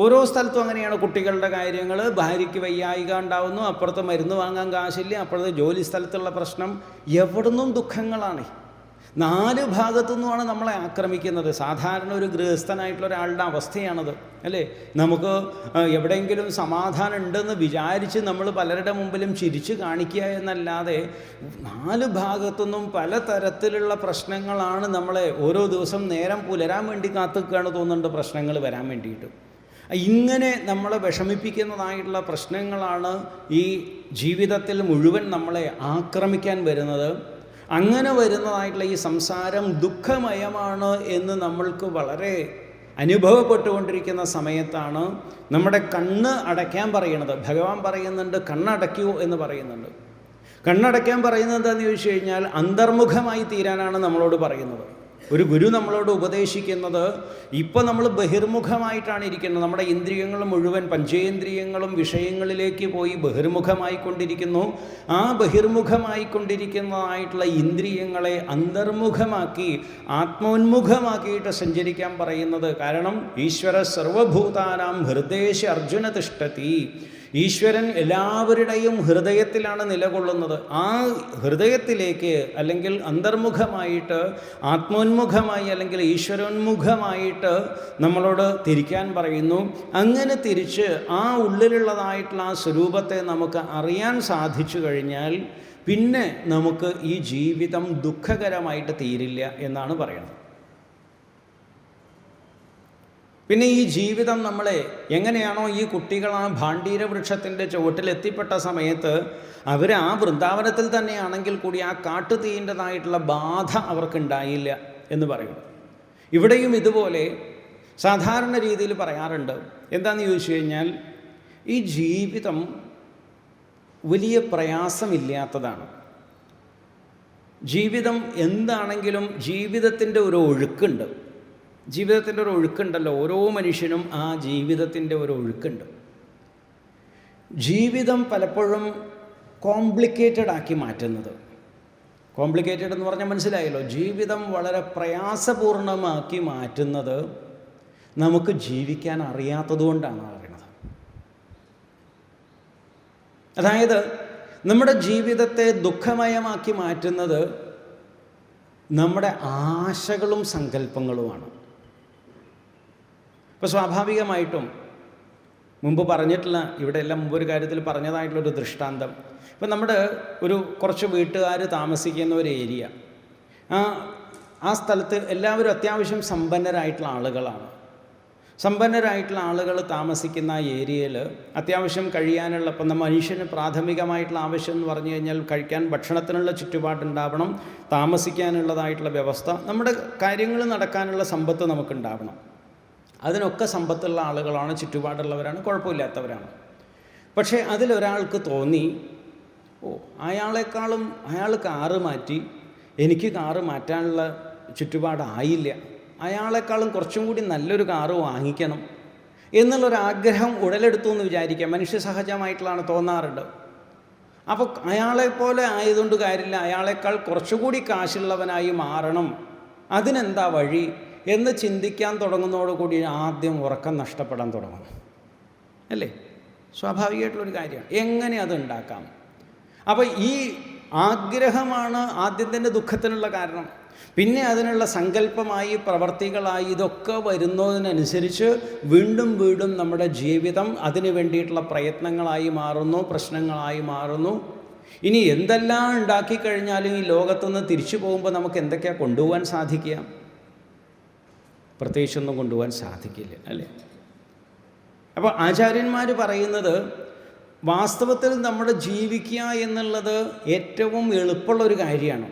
ഓരോ സ്ഥലത്തും അങ്ങനെയാണ്. കുട്ടികളുടെ കാര്യങ്ങൾ, ഭാര്യയ്ക്ക് വയ്യായിക ഉണ്ടാവുന്നു, അപ്പുറത്ത് മരുന്ന് വാങ്ങാൻ കാശില്ല, അപ്പുറത്ത് ജോലി സ്ഥലത്തുള്ള പ്രശ്നം, എവിടുന്നും ദുഃഖങ്ങളാണ്. 4 ഭാഗത്തുനിന്നുമാണ് നമ്മളെ ആക്രമിക്കുന്നത്. സാധാരണ ഒരു ഗൃഹസ്ഥനായിട്ടുള്ള ഒരാളുടെ അവസ്ഥയാണത് അല്ലേ? നമുക്ക് എവിടെയെങ്കിലും സമാധാനം ഉണ്ടെന്ന് വിചാരിച്ച് നമ്മൾ പലരുടെ മുമ്പിലും ചിരിച്ചു കാണിക്കുക എന്നല്ലാതെ 4 ഭാഗത്തുനിന്നും പലതരത്തിലുള്ള പ്രശ്നങ്ങളാണ് നമ്മളെ ഓരോ ദിവസം നേരം പുലരാൻ വേണ്ടി കാത്തുക്കുകയാണ് തോന്നുന്നുണ്ട്, പ്രശ്നങ്ങൾ വരാൻ വേണ്ടിയിട്ട്. ഇങ്ങനെ നമ്മളെ വിഷമിപ്പിക്കുന്നതായിട്ടുള്ള പ്രശ്നങ്ങളാണ് ഈ ജീവിതത്തിൽ മുഴുവൻ നമ്മളെ ആക്രമിക്കാൻ വരുന്നത്. അങ്ങനെ വരുന്നതായിട്ടുള്ള ഈ സംസാരം ദുഃഖമയമാണ് എന്ന് നമ്മൾക്ക് വളരെ അനുഭവപ്പെട്ടുകൊണ്ടിരിക്കുന്ന സമയത്താണ് നമ്മുടെ കണ്ണ് അടയ്ക്കാൻ പറയുന്നത്. ഭഗവാൻ പറയുന്നുണ്ട് കണ്ണടയ്ക്കൂ എന്ന് പറയുന്നുണ്ട്. കണ്ണടയ്ക്കാൻ പറയുന്നത് എന്താണെന്ന് ചോദിച്ചു കഴിഞ്ഞാൽ അന്തർമുഖമായി തീരാനാണ് നമ്മളോട് പറയുന്നത്. ഒരു ഗുരു നമ്മളോട് ഉപദേശിക്കുന്നത്, ഇപ്പോൾ നമ്മൾ ബഹിർമുഖമായിട്ടാണ് ഇരിക്കുന്നത്. നമ്മുടെ ഇന്ദ്രിയങ്ങൾ മുഴുവൻ, പഞ്ചേന്ദ്രിയങ്ങളും വിഷയങ്ങളിലേക്ക് പോയി ബഹിർമുഖമായിക്കൊണ്ടിരിക്കുന്നു. ആ ബഹിർമുഖമായിക്കൊണ്ടിരിക്കുന്നതായിട്ടുള്ള ഇന്ദ്രിയങ്ങളെ അന്തർമുഖമാക്കി ആത്മോന്മുഖമാക്കിയിട്ട് സഞ്ചരിക്കാൻ പറയുന്നത്. കാരണം ഈശ്വര സർവഭൂതാനാം ഹൃദയേശ അർജുന തിഷ്ഠതി. ഈശ്വരൻ എല്ലാവരുടെയും ഹൃദയത്തിലാണ് നിലകൊള്ളുന്നത്. ആ ഹൃദയത്തിലേക്ക്, അല്ലെങ്കിൽ അന്തർമുഖമായിട്ട്, ആത്മോന്മുഖമായി അല്ലെങ്കിൽ ഈശ്വരോന്മുഖമായിട്ട് നമ്മളോട് തിരിക്കാൻ പറയുന്നു. അങ്ങനെ തിരിച്ച് ആ ഉള്ളിലുള്ളതായിട്ടുള്ള ആ സ്വരൂപത്തെ നമുക്ക് അറിയാൻ സാധിച്ചു കഴിഞ്ഞാൽ പിന്നെ നമുക്ക് ഈ ജീവിതം ദുഃഖകരമായിട്ട് തീരില്ല എന്നാണ് പറയുന്നത്. പിന്നെ ഈ ജീവിതം നമ്മളെ എങ്ങനെയാണോ ഈ കുട്ടികൾ ആ ഭാണ്ഡീര വൃക്ഷത്തിൻ്റെ ചുവട്ടിലെത്തിപ്പെട്ട സമയത്ത് അവർ ആ വൃന്ദാവനത്തിൽ തന്നെയാണെങ്കിൽ കൂടി ആ കാട്ടുതീൻ്റെതായിട്ടുള്ള ബാധ അവർക്കുണ്ടായില്ല എന്ന് പറയും. ഇവിടെയും ഇതുപോലെ സാധാരണ രീതിയിൽ പറയാറുണ്ട്. എന്താണെന്ന് ചോദിച്ചു കഴിഞ്ഞാൽ ഈ ജീവിതം വലിയ പ്രയാസമില്ലാത്തതാണ്. ജീവിതം എന്താണെങ്കിലും ജീവിതത്തിൻ്റെ ഒരു ഒഴുക്കുണ്ട്. ജീവിതത്തിൻ്റെ ഒരു ഒഴുക്കുണ്ടല്ലോ, ഓരോ മനുഷ്യനും ആ ജീവിതത്തിൻ്റെ ഒരു ഒഴുക്കുണ്ട്. ജീവിതം പലപ്പോഴും കോംപ്ലിക്കേറ്റഡ് ആക്കി മാറ്റുന്നത്, കോംപ്ലിക്കേറ്റഡ് എന്ന് പറഞ്ഞാൽ മനസ്സിലായല്ലോ, ജീവിതം വളരെ പ്രയാസപൂർണമാക്കി മാറ്റുന്നത് നമുക്ക് ജീവിക്കാൻ അറിയാത്തതുകൊണ്ടാണ് പറയുന്നത്. അതായത് നമ്മുടെ ജീവിതത്തെ ദുഃഖമയമാക്കി മാറ്റുന്നത് നമ്മുടെ ആശകളും സങ്കല്പങ്ങളുമാണ്. ഇപ്പോൾ സ്വാഭാവികമായിട്ടും മുമ്പ് പറഞ്ഞിട്ടുള്ള ഇവിടെ എല്ലാം മുമ്പൊരു കാര്യത്തിൽ പറഞ്ഞതായിട്ടുള്ളൊരു ദൃഷ്ടാന്തം, ഇപ്പം നമ്മുടെ കുറച്ച് വീട്ടുകാർ താമസിക്കുന്ന ഒരു ഏരിയ, ആ സ്ഥലത്ത് എല്ലാവരും അത്യാവശ്യം സമ്പന്നരായിട്ടുള്ള ആളുകളാണ്. സമ്പന്നരായിട്ടുള്ള ആളുകൾ താമസിക്കുന്ന ആ ഏരിയയിൽ അത്യാവശ്യം കഴിയാനുള്ള, ഇപ്പം മനുഷ്യന് പ്രാഥമികമായിട്ടുള്ള ആവശ്യം എന്ന് പറഞ്ഞു കഴിഞ്ഞാൽ കഴിക്കാൻ ഭക്ഷണത്തിനുള്ള ചുറ്റുപാടുണ്ടാവണം, താമസിക്കാനുള്ളതായിട്ടുള്ള വ്യവസ്ഥ, നമ്മുടെ കാര്യങ്ങൾ നടക്കാനുള്ള സമ്പത്ത് നമുക്കുണ്ടാവണം. അതിനൊക്കെ സമ്പത്തുള്ള ആളുകളാണ്, ചുറ്റുപാടുള്ളവരാണ്, കുഴപ്പമില്ലാത്തവരാണ്. പക്ഷേ അതിലൊരാൾക്ക് തോന്നി, അയാൾ കാറ് മാറ്റി, എനിക്ക് കാറ് മാറ്റാനുള്ള ചുറ്റുപാടായില്ല, അയാളെക്കാളും കുറച്ചും കൂടി നല്ലൊരു കാറ് വാങ്ങിക്കണം എന്നുള്ളൊരാഗ്രഹം ഉടലെടുത്തു എന്ന് വിചാരിക്കാം. മനുഷ്യ സഹജമായിട്ടുള്ളതാണ്, തോന്നാറുണ്ട്. അപ്പോൾ അയാളെപ്പോലെ ആയതുകൊണ്ട് കാര്യമില്ല, അയാളെക്കാൾ കുറച്ചുകൂടി കാശുള്ളവനായി മാറണം, അതിനെന്താ വഴി എന്ന് ചിന്തിക്കാൻ തുടങ്ങുന്നതോടുകൂടി ആദ്യം ഉറക്കം നഷ്ടപ്പെടാൻ തുടങ്ങും. അല്ലേ? സ്വാഭാവികമായിട്ടുള്ളൊരു കാര്യമാണ്. എങ്ങനെ അത് ഉണ്ടാക്കാം? അപ്പോൾ ഈ ആഗ്രഹമാണ് ആദ്യം തന്നെ ദുഃഖത്തിനുള്ള കാരണം. പിന്നെ അതിനുള്ള സങ്കല്പമായി, പ്രവർത്തികളായി ഇതൊക്കെ വരുന്നതിനനുസരിച്ച് വീണ്ടും വീണ്ടും നമ്മുടെ ജീവിതം അതിനു വേണ്ടിയിട്ടുള്ള പ്രയത്നങ്ങളായി മാറുന്നു, പ്രശ്നങ്ങളായി മാറുന്നു. ഇനി എന്തെല്ലാം ഉണ്ടാക്കിക്കഴിഞ്ഞാലും ഈ ലോകത്തുനിന്ന് തിരിച്ചു പോകുമ്പോൾ നമുക്ക് എന്തൊക്കെയാണ് കൊണ്ടുപോകാൻ സാധിക്കുക? പ്രത്യേകിച്ചൊന്നും കൊണ്ടുപോകാൻ സാധിക്കില്ല, അല്ലേ? അപ്പോൾ ആചാര്യന്മാർ പറയുന്നത് വാസ്തവത്തിൽ നമ്മൾ ജീവിക്കുക എന്നുള്ളത് ഏറ്റവും എളുപ്പമുള്ളൊരു കാര്യമാണ്.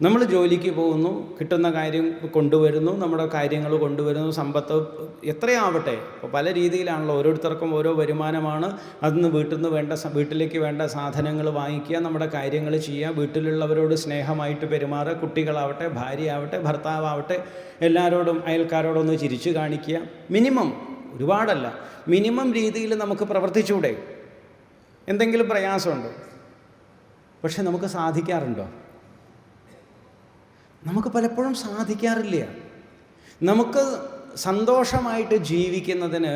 നമ്മൾ ജോലിക്ക് പോകുന്നു, കിട്ടുന്ന കാര്യം കൊണ്ടുവരുന്നു, നമ്മുടെ കാര്യങ്ങൾ കൊണ്ടുവരുന്നു, സമ്പത്ത് എത്രയാവട്ടെ, ഇപ്പോൾ പല രീതിയിലാണല്ലോ, ഓരോരുത്തർക്കും ഓരോ വരുമാനമാണ്. അതിന് വീട്ടിലേക്ക് വേണ്ട സാധനങ്ങൾ വാങ്ങിക്കുക, നമ്മുടെ കാര്യങ്ങൾ ചെയ്യുക, വീട്ടിലുള്ളവരോട് സ്നേഹമായിട്ട് പെരുമാറുക, കുട്ടികളാവട്ടെ, ഭാര്യയാവട്ടെ, ഭർത്താവാവട്ടെ, എല്ലാവരോടും അയൽക്കാരോടൊന്ന് ചിരിച്ചു കാണിക്കുക. മിനിമം, ഒരുപാടല്ല, മിനിമം രീതിയിൽ നമുക്ക് പ്രവർത്തിച്ചൂടെ? എന്തെങ്കിലും പ്രയാസമുണ്ടോ? പക്ഷെ നമുക്ക് സാധിക്കാറുണ്ടോ? നമുക്ക് പലപ്പോഴും സാധിക്കാറില്ല. നമുക്ക് സന്തോഷമായിട്ട് ജീവിക്കുന്നതിന്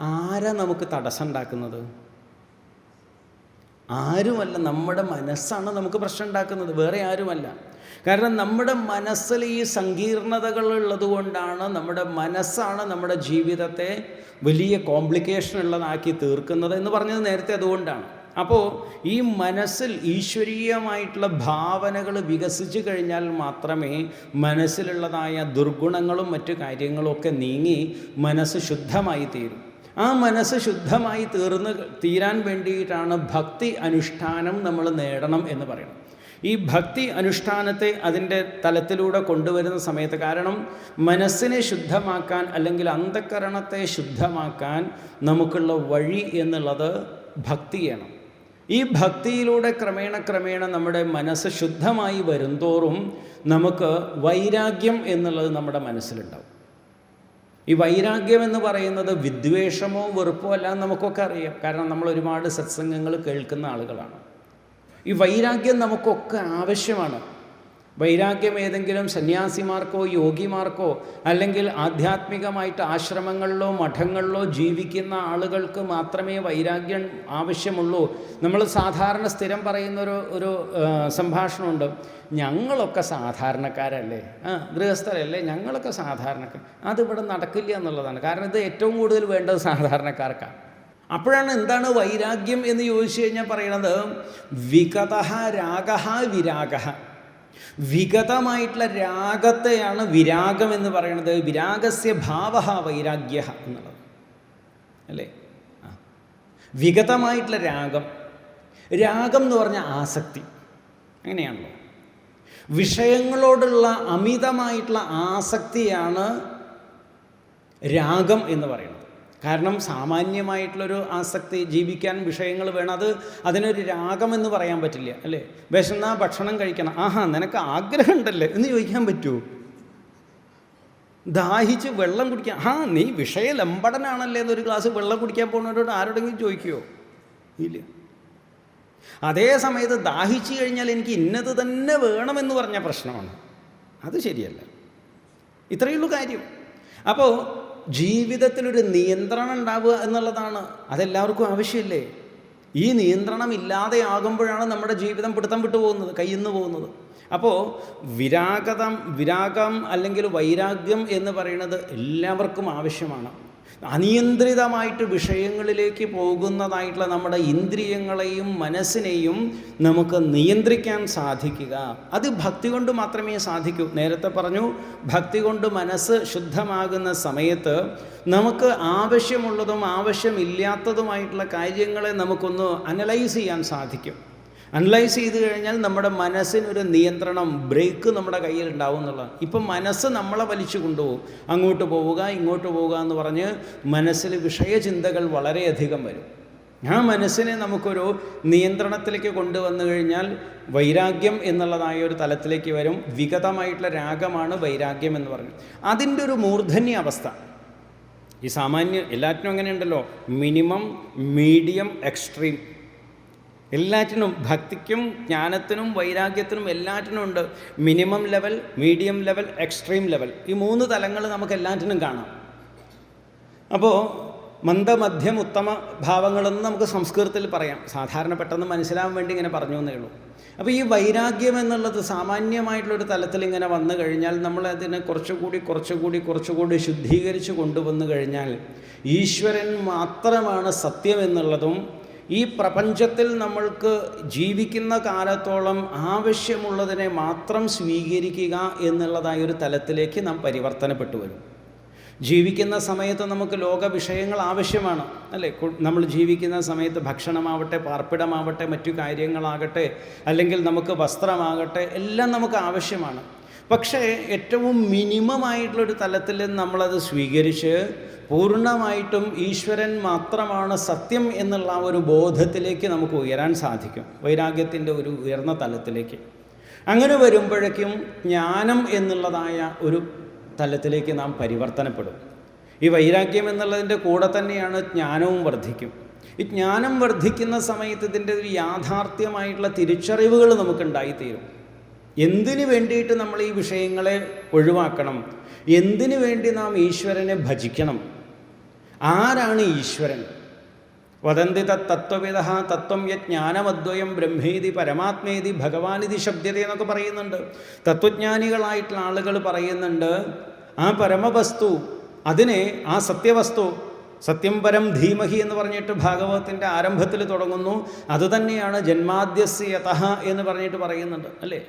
ആരാ നമുക്ക് തടസ്സം ഉണ്ടാക്കുന്നത്? ആരുമല്ല, നമ്മുടെ മനസ്സാണ് നമുക്ക് പ്രശ്നം ഉണ്ടാക്കുന്നത്, വേറെ ആരുമല്ല. കാരണം നമ്മുടെ മനസ്സിൽ ഈ സങ്കീർണതകൾ ഉള്ളത് കൊണ്ടാണ്, നമ്മുടെ മനസ്സാണ് നമ്മുടെ ജീവിതത്തെ വലിയ കോംപ്ലിക്കേഷൻ ഉള്ളതാക്കി തീർക്കുന്നത് എന്ന് പറഞ്ഞത് നേരത്തെ അതുകൊണ്ടാണ്. അപ്പോൾ ഈ മനസ്സിൽ ഈശ്വരീയമായിട്ടുള്ള ഭാവനകൾ വികസിച്ച് കഴിഞ്ഞാൽ മാത്രമേ മനസ്സിലുള്ളതായ ദുർഗുണങ്ങളും മറ്റു കാര്യങ്ങളും ഒക്കെ നീങ്ങി മനസ്സ് ശുദ്ധമായി തീരും. ആ മനസ്സ് ശുദ്ധമായി തീരാൻ വേണ്ടിയിട്ടാണ് ഭക്തി അനുഷ്ഠാനം നമ്മൾ നേടണം എന്ന് പറയുന്നത്. ഈ ഭക്തി അനുഷ്ഠാനത്തെ അതിൻ്റെ തലത്തിലൂടെ കൊണ്ടുവരുന്ന സമയത്ത്, കാരണം മനസ്സിനെ ശുദ്ധമാക്കാൻ അല്ലെങ്കിൽ അന്ധക്കരണത്തെ ശുദ്ധമാക്കാൻ നമുക്കുള്ള വഴി എന്നുള്ളത് ഭക്തിയാണ്. ഈ ഭക്തിയിലൂടെ ക്രമേണ നമ്മുടെ മനസ്സ് ശുദ്ധമായി വരുംതോറും നമുക്ക് വൈരാഗ്യം എന്നുള്ളത് നമ്മുടെ മനസ്സിലുണ്ടാവും. ഈ വൈരാഗ്യം എന്ന് പറയുന്നത് വിദ്വേഷമോ വെറുപ്പോ അല്ല, നമുക്കൊക്കെ അറിയാം. കാരണം നമ്മൾ ഒരുപാട് സത്സംഗങ്ങൾ കേൾക്കുന്ന ആളുകളാണ്. ഈ വൈരാഗ്യം നമുക്കൊക്കെ ആവശ്യമാണ്. വൈരാഗ്യം ഏതെങ്കിലും സന്യാസിമാർക്കോ യോഗിമാർക്കോ അല്ലെങ്കിൽ ആധ്യാത്മികമായിട്ട് ആശ്രമങ്ങളിലോ മഠങ്ങളിലോ ജീവിക്കുന്ന ആളുകൾക്ക് മാത്രമേ വൈരാഗ്യം ആവശ്യമുള്ളൂ. നമ്മൾ സാധാരണ സ്ഥിരം പറയുന്ന ഒരു സംഭാഷണമുണ്ട്, ഞങ്ങളൊക്കെ സാധാരണക്കാരല്ലേ, ഗൃഹസ്ഥരല്ലേ, ഞങ്ങളൊക്കെ സാധാരണക്കാർ. അതിവിടെ നടക്കില്ല എന്നുള്ളതാണ്. കാരണം ഇത് ഏറ്റവും കൂടുതൽ വേണ്ടത് സാധാരണക്കാർക്കാണ്. അപ്പോഴാണ് എന്താണ് വൈരാഗ്യം എന്ന് ചോദിച്ചു കഴിഞ്ഞാൽ പറയണത് വിഗതഃ രാഗഃ വിരാഗഃ. വിഗതമായിട്ടുള്ള രാഗത്തെയാണ് വിരാഗം എന്ന് പറയുന്നത്. വിരാഗസ്യ ഭാവഃ വൈരാഗ്യഃ എന്നുള്ളത് അല്ലേ. വിഗതമായിട്ടുള്ള രാഗം, രാഗം എന്ന് പറഞ്ഞാൽ ആസക്തി, അങ്ങനെയാണല്ലോ. വിഷയങ്ങളോടുള്ള അമിതമായിട്ടുള്ള ആസക്തിയാണ് രാഗം എന്ന് പറയുന്നത്. കാരണം സാമാന്യമായിട്ടുള്ളൊരു ആസക്തി, ജീവിക്കാൻ വിഷയങ്ങൾ വേണം, അതിനൊരു രാഗമെന്ന് പറയാൻ പറ്റില്ല അല്ലേ. വിശന്നാ ഭക്ഷണം കഴിക്കണം, ആഹാ നിനക്ക് ആഗ്രഹം ഉണ്ടല്ലേ എന്ന് ചോദിക്കാൻ പറ്റുമോ? ദാഹിച്ച് വെള്ളം കുടിക്കാൻ, നീ വിഷയലമ്പടനാണല്ലേ എന്നൊരു ഗ്ലാസ് വെള്ളം കുടിക്കാൻ പോകുന്നവരോട് ആരോടെങ്കിലും ചോദിക്കുമോ? ഇല്ല. അതേ സമയത്ത് ദാഹിച്ചു കഴിഞ്ഞാൽ എനിക്ക് ഇന്നത് തന്നെ വേണമെന്ന് പറഞ്ഞ പ്രശ്നമാണ്, അത് ശരിയല്ല. ഇത്രയുള്ളൂ കാര്യം. അപ്പോൾ ജീവിതത്തിലൊരു നിയന്ത്രണം ഉണ്ടാവുക എന്നുള്ളതാണ്, അതെല്ലാവർക്കും ആവശ്യമില്ലേ. ഈ നിയന്ത്രണം ഇല്ലാതെ ആകുമ്പോഴാണ് നമ്മുടെ ജീവിതം പിടുത്തം വിട്ടു പോകുന്നത്, കയ്യിൽ നിന്ന് പോകുന്നത്. അപ്പോൾ വിരാഗം അല്ലെങ്കിൽ വൈരാഗ്യം എന്ന് പറയുന്നത് എല്ലാവർക്കും ആവശ്യമാണ്. അനിയന്ത്രിതമായിട്ട് വിഷയങ്ങളിലേക്ക് പോകുന്നതായിട്ടുള്ള നമ്മുടെ ഇന്ദ്രിയങ്ങളെയും മനസ്സിനെയും നമുക്ക് നിയന്ത്രിക്കാൻ സാധിക്കുക, അത് ഭക്തി കൊണ്ട് മാത്രമേ സാധിക്കൂ. നേരത്തെ പറഞ്ഞു, ഭക്തി കൊണ്ട് മനസ്സ് ശുദ്ധമാകുന്ന സമയത്ത് നമുക്ക് ആവശ്യമുള്ളതും ആവശ്യമില്ലാത്തതുമായിട്ടുള്ള കാര്യങ്ങളെ നമുക്കൊന്ന് അനലൈസ് ചെയ്യാൻ സാധിക്കും. അനലൈസ് ചെയ്ത് കഴിഞ്ഞാൽ നമ്മുടെ മനസ്സിനൊരു നിയന്ത്രണം, ബ്രേക്ക് നമ്മുടെ കയ്യിൽ ഉണ്ടാവും എന്നുള്ളതാണ്. ഇപ്പം മനസ്സ് നമ്മളെ വലിച്ചു കൊണ്ടുപോകും, അങ്ങോട്ട് പോവുക ഇങ്ങോട്ട് പോവുക എന്ന് പറഞ്ഞ് മനസ്സിൽ വിഷയചിന്തകൾ വളരെയധികം വരും. ആ മനസ്സിനെ നമുക്കൊരു നിയന്ത്രണത്തിലേക്ക് കൊണ്ടുവന്നു കഴിഞ്ഞാൽ വൈരാഗ്യം എന്നുള്ളതായ ഒരു തലത്തിലേക്ക് വരും. വിഗതമായിട്ടുള്ള രാഗമാണ് വൈരാഗ്യം എന്ന് പറഞ്ഞു. അതിൻ്റെ ഒരു മൂർധന്യ അവസ്ഥ ഈ എല്ലാറ്റിനും അങ്ങനെയുണ്ടല്ലോ, മിനിമം, മീഡിയം, എക്സ്ട്രീം. എല്ലാറ്റിനും, ഭക്തിക്കും ജ്ഞാനത്തിനും വൈരാഗ്യത്തിനും എല്ലാറ്റിനും ഉണ്ട് minimum level, medium level, extreme level. ഈ 3 തലങ്ങൾ നമുക്ക് എല്ലാറ്റിനും കാണാം. അപ്പോൾ മന്ദമധ്യം ഉത്തമ ഭാവങ്ങളെന്ന് നമുക്ക് സംസ്കൃതത്തിൽ പറയാം. സാധാരണ പെട്ടെന്ന് മനസ്സിലാവാൻ വേണ്ടി ഇങ്ങനെ പറഞ്ഞു എന്നേ ഉള്ളൂ. അപ്പോൾ ഈ വൈരാഗ്യം എന്നുള്ളത് സാമാന്യമായിട്ടുള്ളൊരു തലത്തിൽ ഇങ്ങനെ വന്നു കഴിഞ്ഞാൽ നമ്മളതിനെ കുറച്ചുകൂടി ശുദ്ധീകരിച്ച് കൊണ്ടുവന്നു കഴിഞ്ഞാൽ ഈശ്വരൻ മാത്രമാണ് സത്യം എന്നുള്ളതും ഈ പ്രപഞ്ചത്തിൽ നമ്മൾക്ക് ജീവിക്കുന്ന കാലത്തോളം ആവശ്യമുള്ളതിനെ മാത്രം സ്വീകരിക്കുക എന്നുള്ളതായൊരു തലത്തിലേക്ക് നാം പരിവർത്തനപ്പെട്ടു വരും. ജീവിക്കുന്ന സമയത്ത് നമുക്ക് ലോക വിഷയങ്ങൾ ആവശ്യമാണ് അല്ലേ. നമ്മൾ ജീവിക്കുന്ന സമയത്ത് ഭക്ഷണമാവട്ടെ, പാർപ്പിടമാവട്ടെ, മറ്റു കാര്യങ്ങളാകട്ടെ, അല്ലെങ്കിൽ നമുക്ക് വസ്ത്രമാകട്ടെ, എല്ലാം നമുക്ക് ആവശ്യമാണ്. പക്ഷേ ഏറ്റവും മിനിമമായിട്ടുള്ളൊരു തലത്തിൽ നമ്മളത് സ്വീകരിച്ച് പൂർണ്ണമായിട്ടും ഈശ്വരൻ മാത്രമാണ് സത്യം എന്നുള്ള ആ ഒരു ബോധത്തിലേക്ക് നമുക്ക് ഉയരാൻ സാധിക്കും, വൈരാഗ്യത്തിൻ്റെ ഒരു ഉയർന്ന തലത്തിലേക്ക്. അങ്ങനെ വരുമ്പോഴേക്കും ജ്ഞാനം എന്നുള്ളതായ ഒരു തലത്തിലേക്ക് നാം പരിവർത്തനപ്പെടും. ഈ വൈരാഗ്യം എന്നുള്ളതിൻ്റെ കൂടെ തന്നെയാണ് ജ്ഞാനവും വർദ്ധിക്കും. ഈ ജ്ഞാനം വർദ്ധിക്കുന്ന സമയത്ത് ഇതിൻ്റെ ഒരു യാഥാർത്ഥ്യമായിട്ടുള്ള തിരിച്ചറിവുകൾ നമുക്കുണ്ടായിത്തീരും. എന്തിനു വേണ്ടിയിട്ട് നമ്മൾ ഈ വിഷയങ്ങളെ ഒഴിവാക്കണം, എന്തിനു വേണ്ടി നാം ഈശ്വരനെ ഭജിക്കണം, ആരാണ് ഈശ്വരൻ? വദന്തി തത്വവിദഃ തത്വം യജ്ഞാനമദ്വയം ബ്രഹ്മേതി പരമാത്മേതി ഭഗവാനിതി ശബ്ദത എന്നൊക്കെ പറയുന്നുണ്ട്. തത്വജ്ഞാനികളായിട്ടുള്ള ആളുകൾ പറയുന്നുണ്ട്, ആ പരമവസ്തു, അതിനെ, ആ സത്യവസ്തു, സത്യം പരം ധീമഹി എന്ന് പറഞ്ഞിട്ട് ഭാഗവതത്തിൻ്റെ ആരംഭത്തിൽ തുടങ്ങുന്നു. അതുതന്നെയാണ് ജന്മാദ്യസ്യ യതഃ എന്ന് പറഞ്ഞിട്ട് പറയുന്നുണ്ട് അല്ലേ.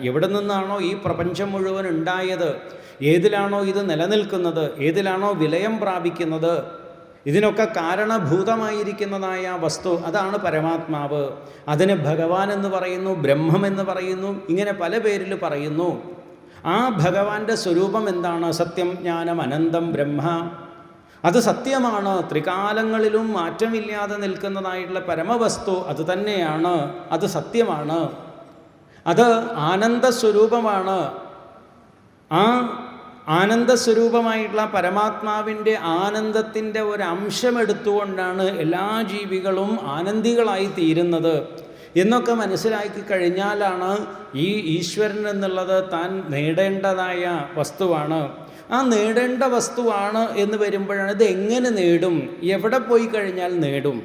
എവിടെ നിന്നാണോ ഈ പ്രപഞ്ചം മുഴുവൻ ഉണ്ടായത്, ഏതിലാണോ ഇത് നിലനിൽക്കുന്നത്, ഏതിലാണോ വിലയം പ്രാപിക്കുന്നത്, ഇതിനൊക്കെ കാരണഭൂതമായിരിക്കുന്നതായ വസ്തു, അതാണ് പരമാത്മാവ്. അതിന് ഭഗവാൻ എന്ന് പറയുന്നു, ബ്രഹ്മം എന്ന് പറയുന്നു, ഇങ്ങനെ പല പേരിൽ പറയുന്നു. ആ ഭഗവാന്റെ സ്വരൂപം എന്താണ്? സത്യം ജ്ഞാനം അനന്തം ബ്രഹ്മ. അത് സത്യമാണ്, ത്രികാലങ്ങളിലും മാറ്റമില്ലാതെ നിൽക്കുന്നതായിട്ടുള്ള പരമവസ്തു അത് തന്നെയാണ്, അത് സത്യമാണ്, അത് ആനന്ദസ്വരൂപമാണ്. ആ ആനന്ദസ്വരൂപമായിട്ടുള്ള പരമാത്മാവിൻ്റെ ആനന്ദത്തിൻ്റെ ഒരംശമെടുത്തുകൊണ്ടാണ് എല്ലാ ജീവികളും ആനന്ദികളായി തീരുന്നത് എന്നൊക്കെ മനസ്സിലാക്കി കഴിഞ്ഞാലാണ് ഈ ഈശ്വരൻ എന്നുള്ളത് താൻ നേടേണ്ടതായ വസ്തുവാണ്. ആ നേടേണ്ട വസ്തുവാണ് എന്ന് വരുമ്പോഴാണ് ഇത് എങ്ങനെ നേടും, എവിടെ പോയി കഴിഞ്ഞാൽ നേടും,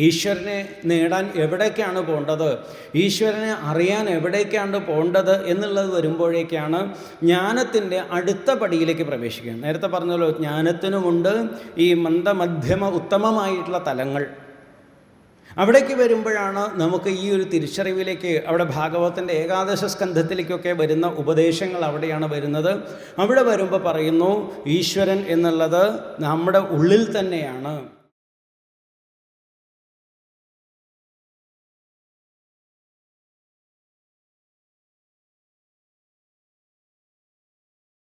ഈശ്വരനെ നേടാൻ എവിടേക്കാണ് പോകേണ്ടത്, ഈശ്വരനെ അറിയാൻ എവിടേക്കാണ് പോകേണ്ടത് എന്നുള്ളത് വരുമ്പോഴേക്കാണ് ജ്ഞാനത്തിൻ്റെ അടുത്ത പടിയിലേക്ക് പ്രവേശിക്കുക. നേരത്തെ പറഞ്ഞല്ലോ, ജ്ഞാനത്തിനുമുണ്ട് ഈ മന്ദമധ്യമ ഉത്തമമായിട്ടുള്ള തലങ്ങൾ. അവിടേക്ക് വരുമ്പോഴാണ് നമുക്ക് ഈ ഒരു തിരിച്ചറിവിലേക്ക്, അവിടെ ഭാഗവതത്തിൻ്റെ ഏകാദശ സ്കന്ധത്തിലേക്കൊക്കെ വരുന്ന ഉപദേശങ്ങൾ അവിടെയാണ് വരുന്നത്. അവിടെ വരുമ്പോൾ പറയുന്നു ഈശ്വരൻ എന്നുള്ളത് നമ്മുടെ ഉള്ളിൽ തന്നെയാണ്.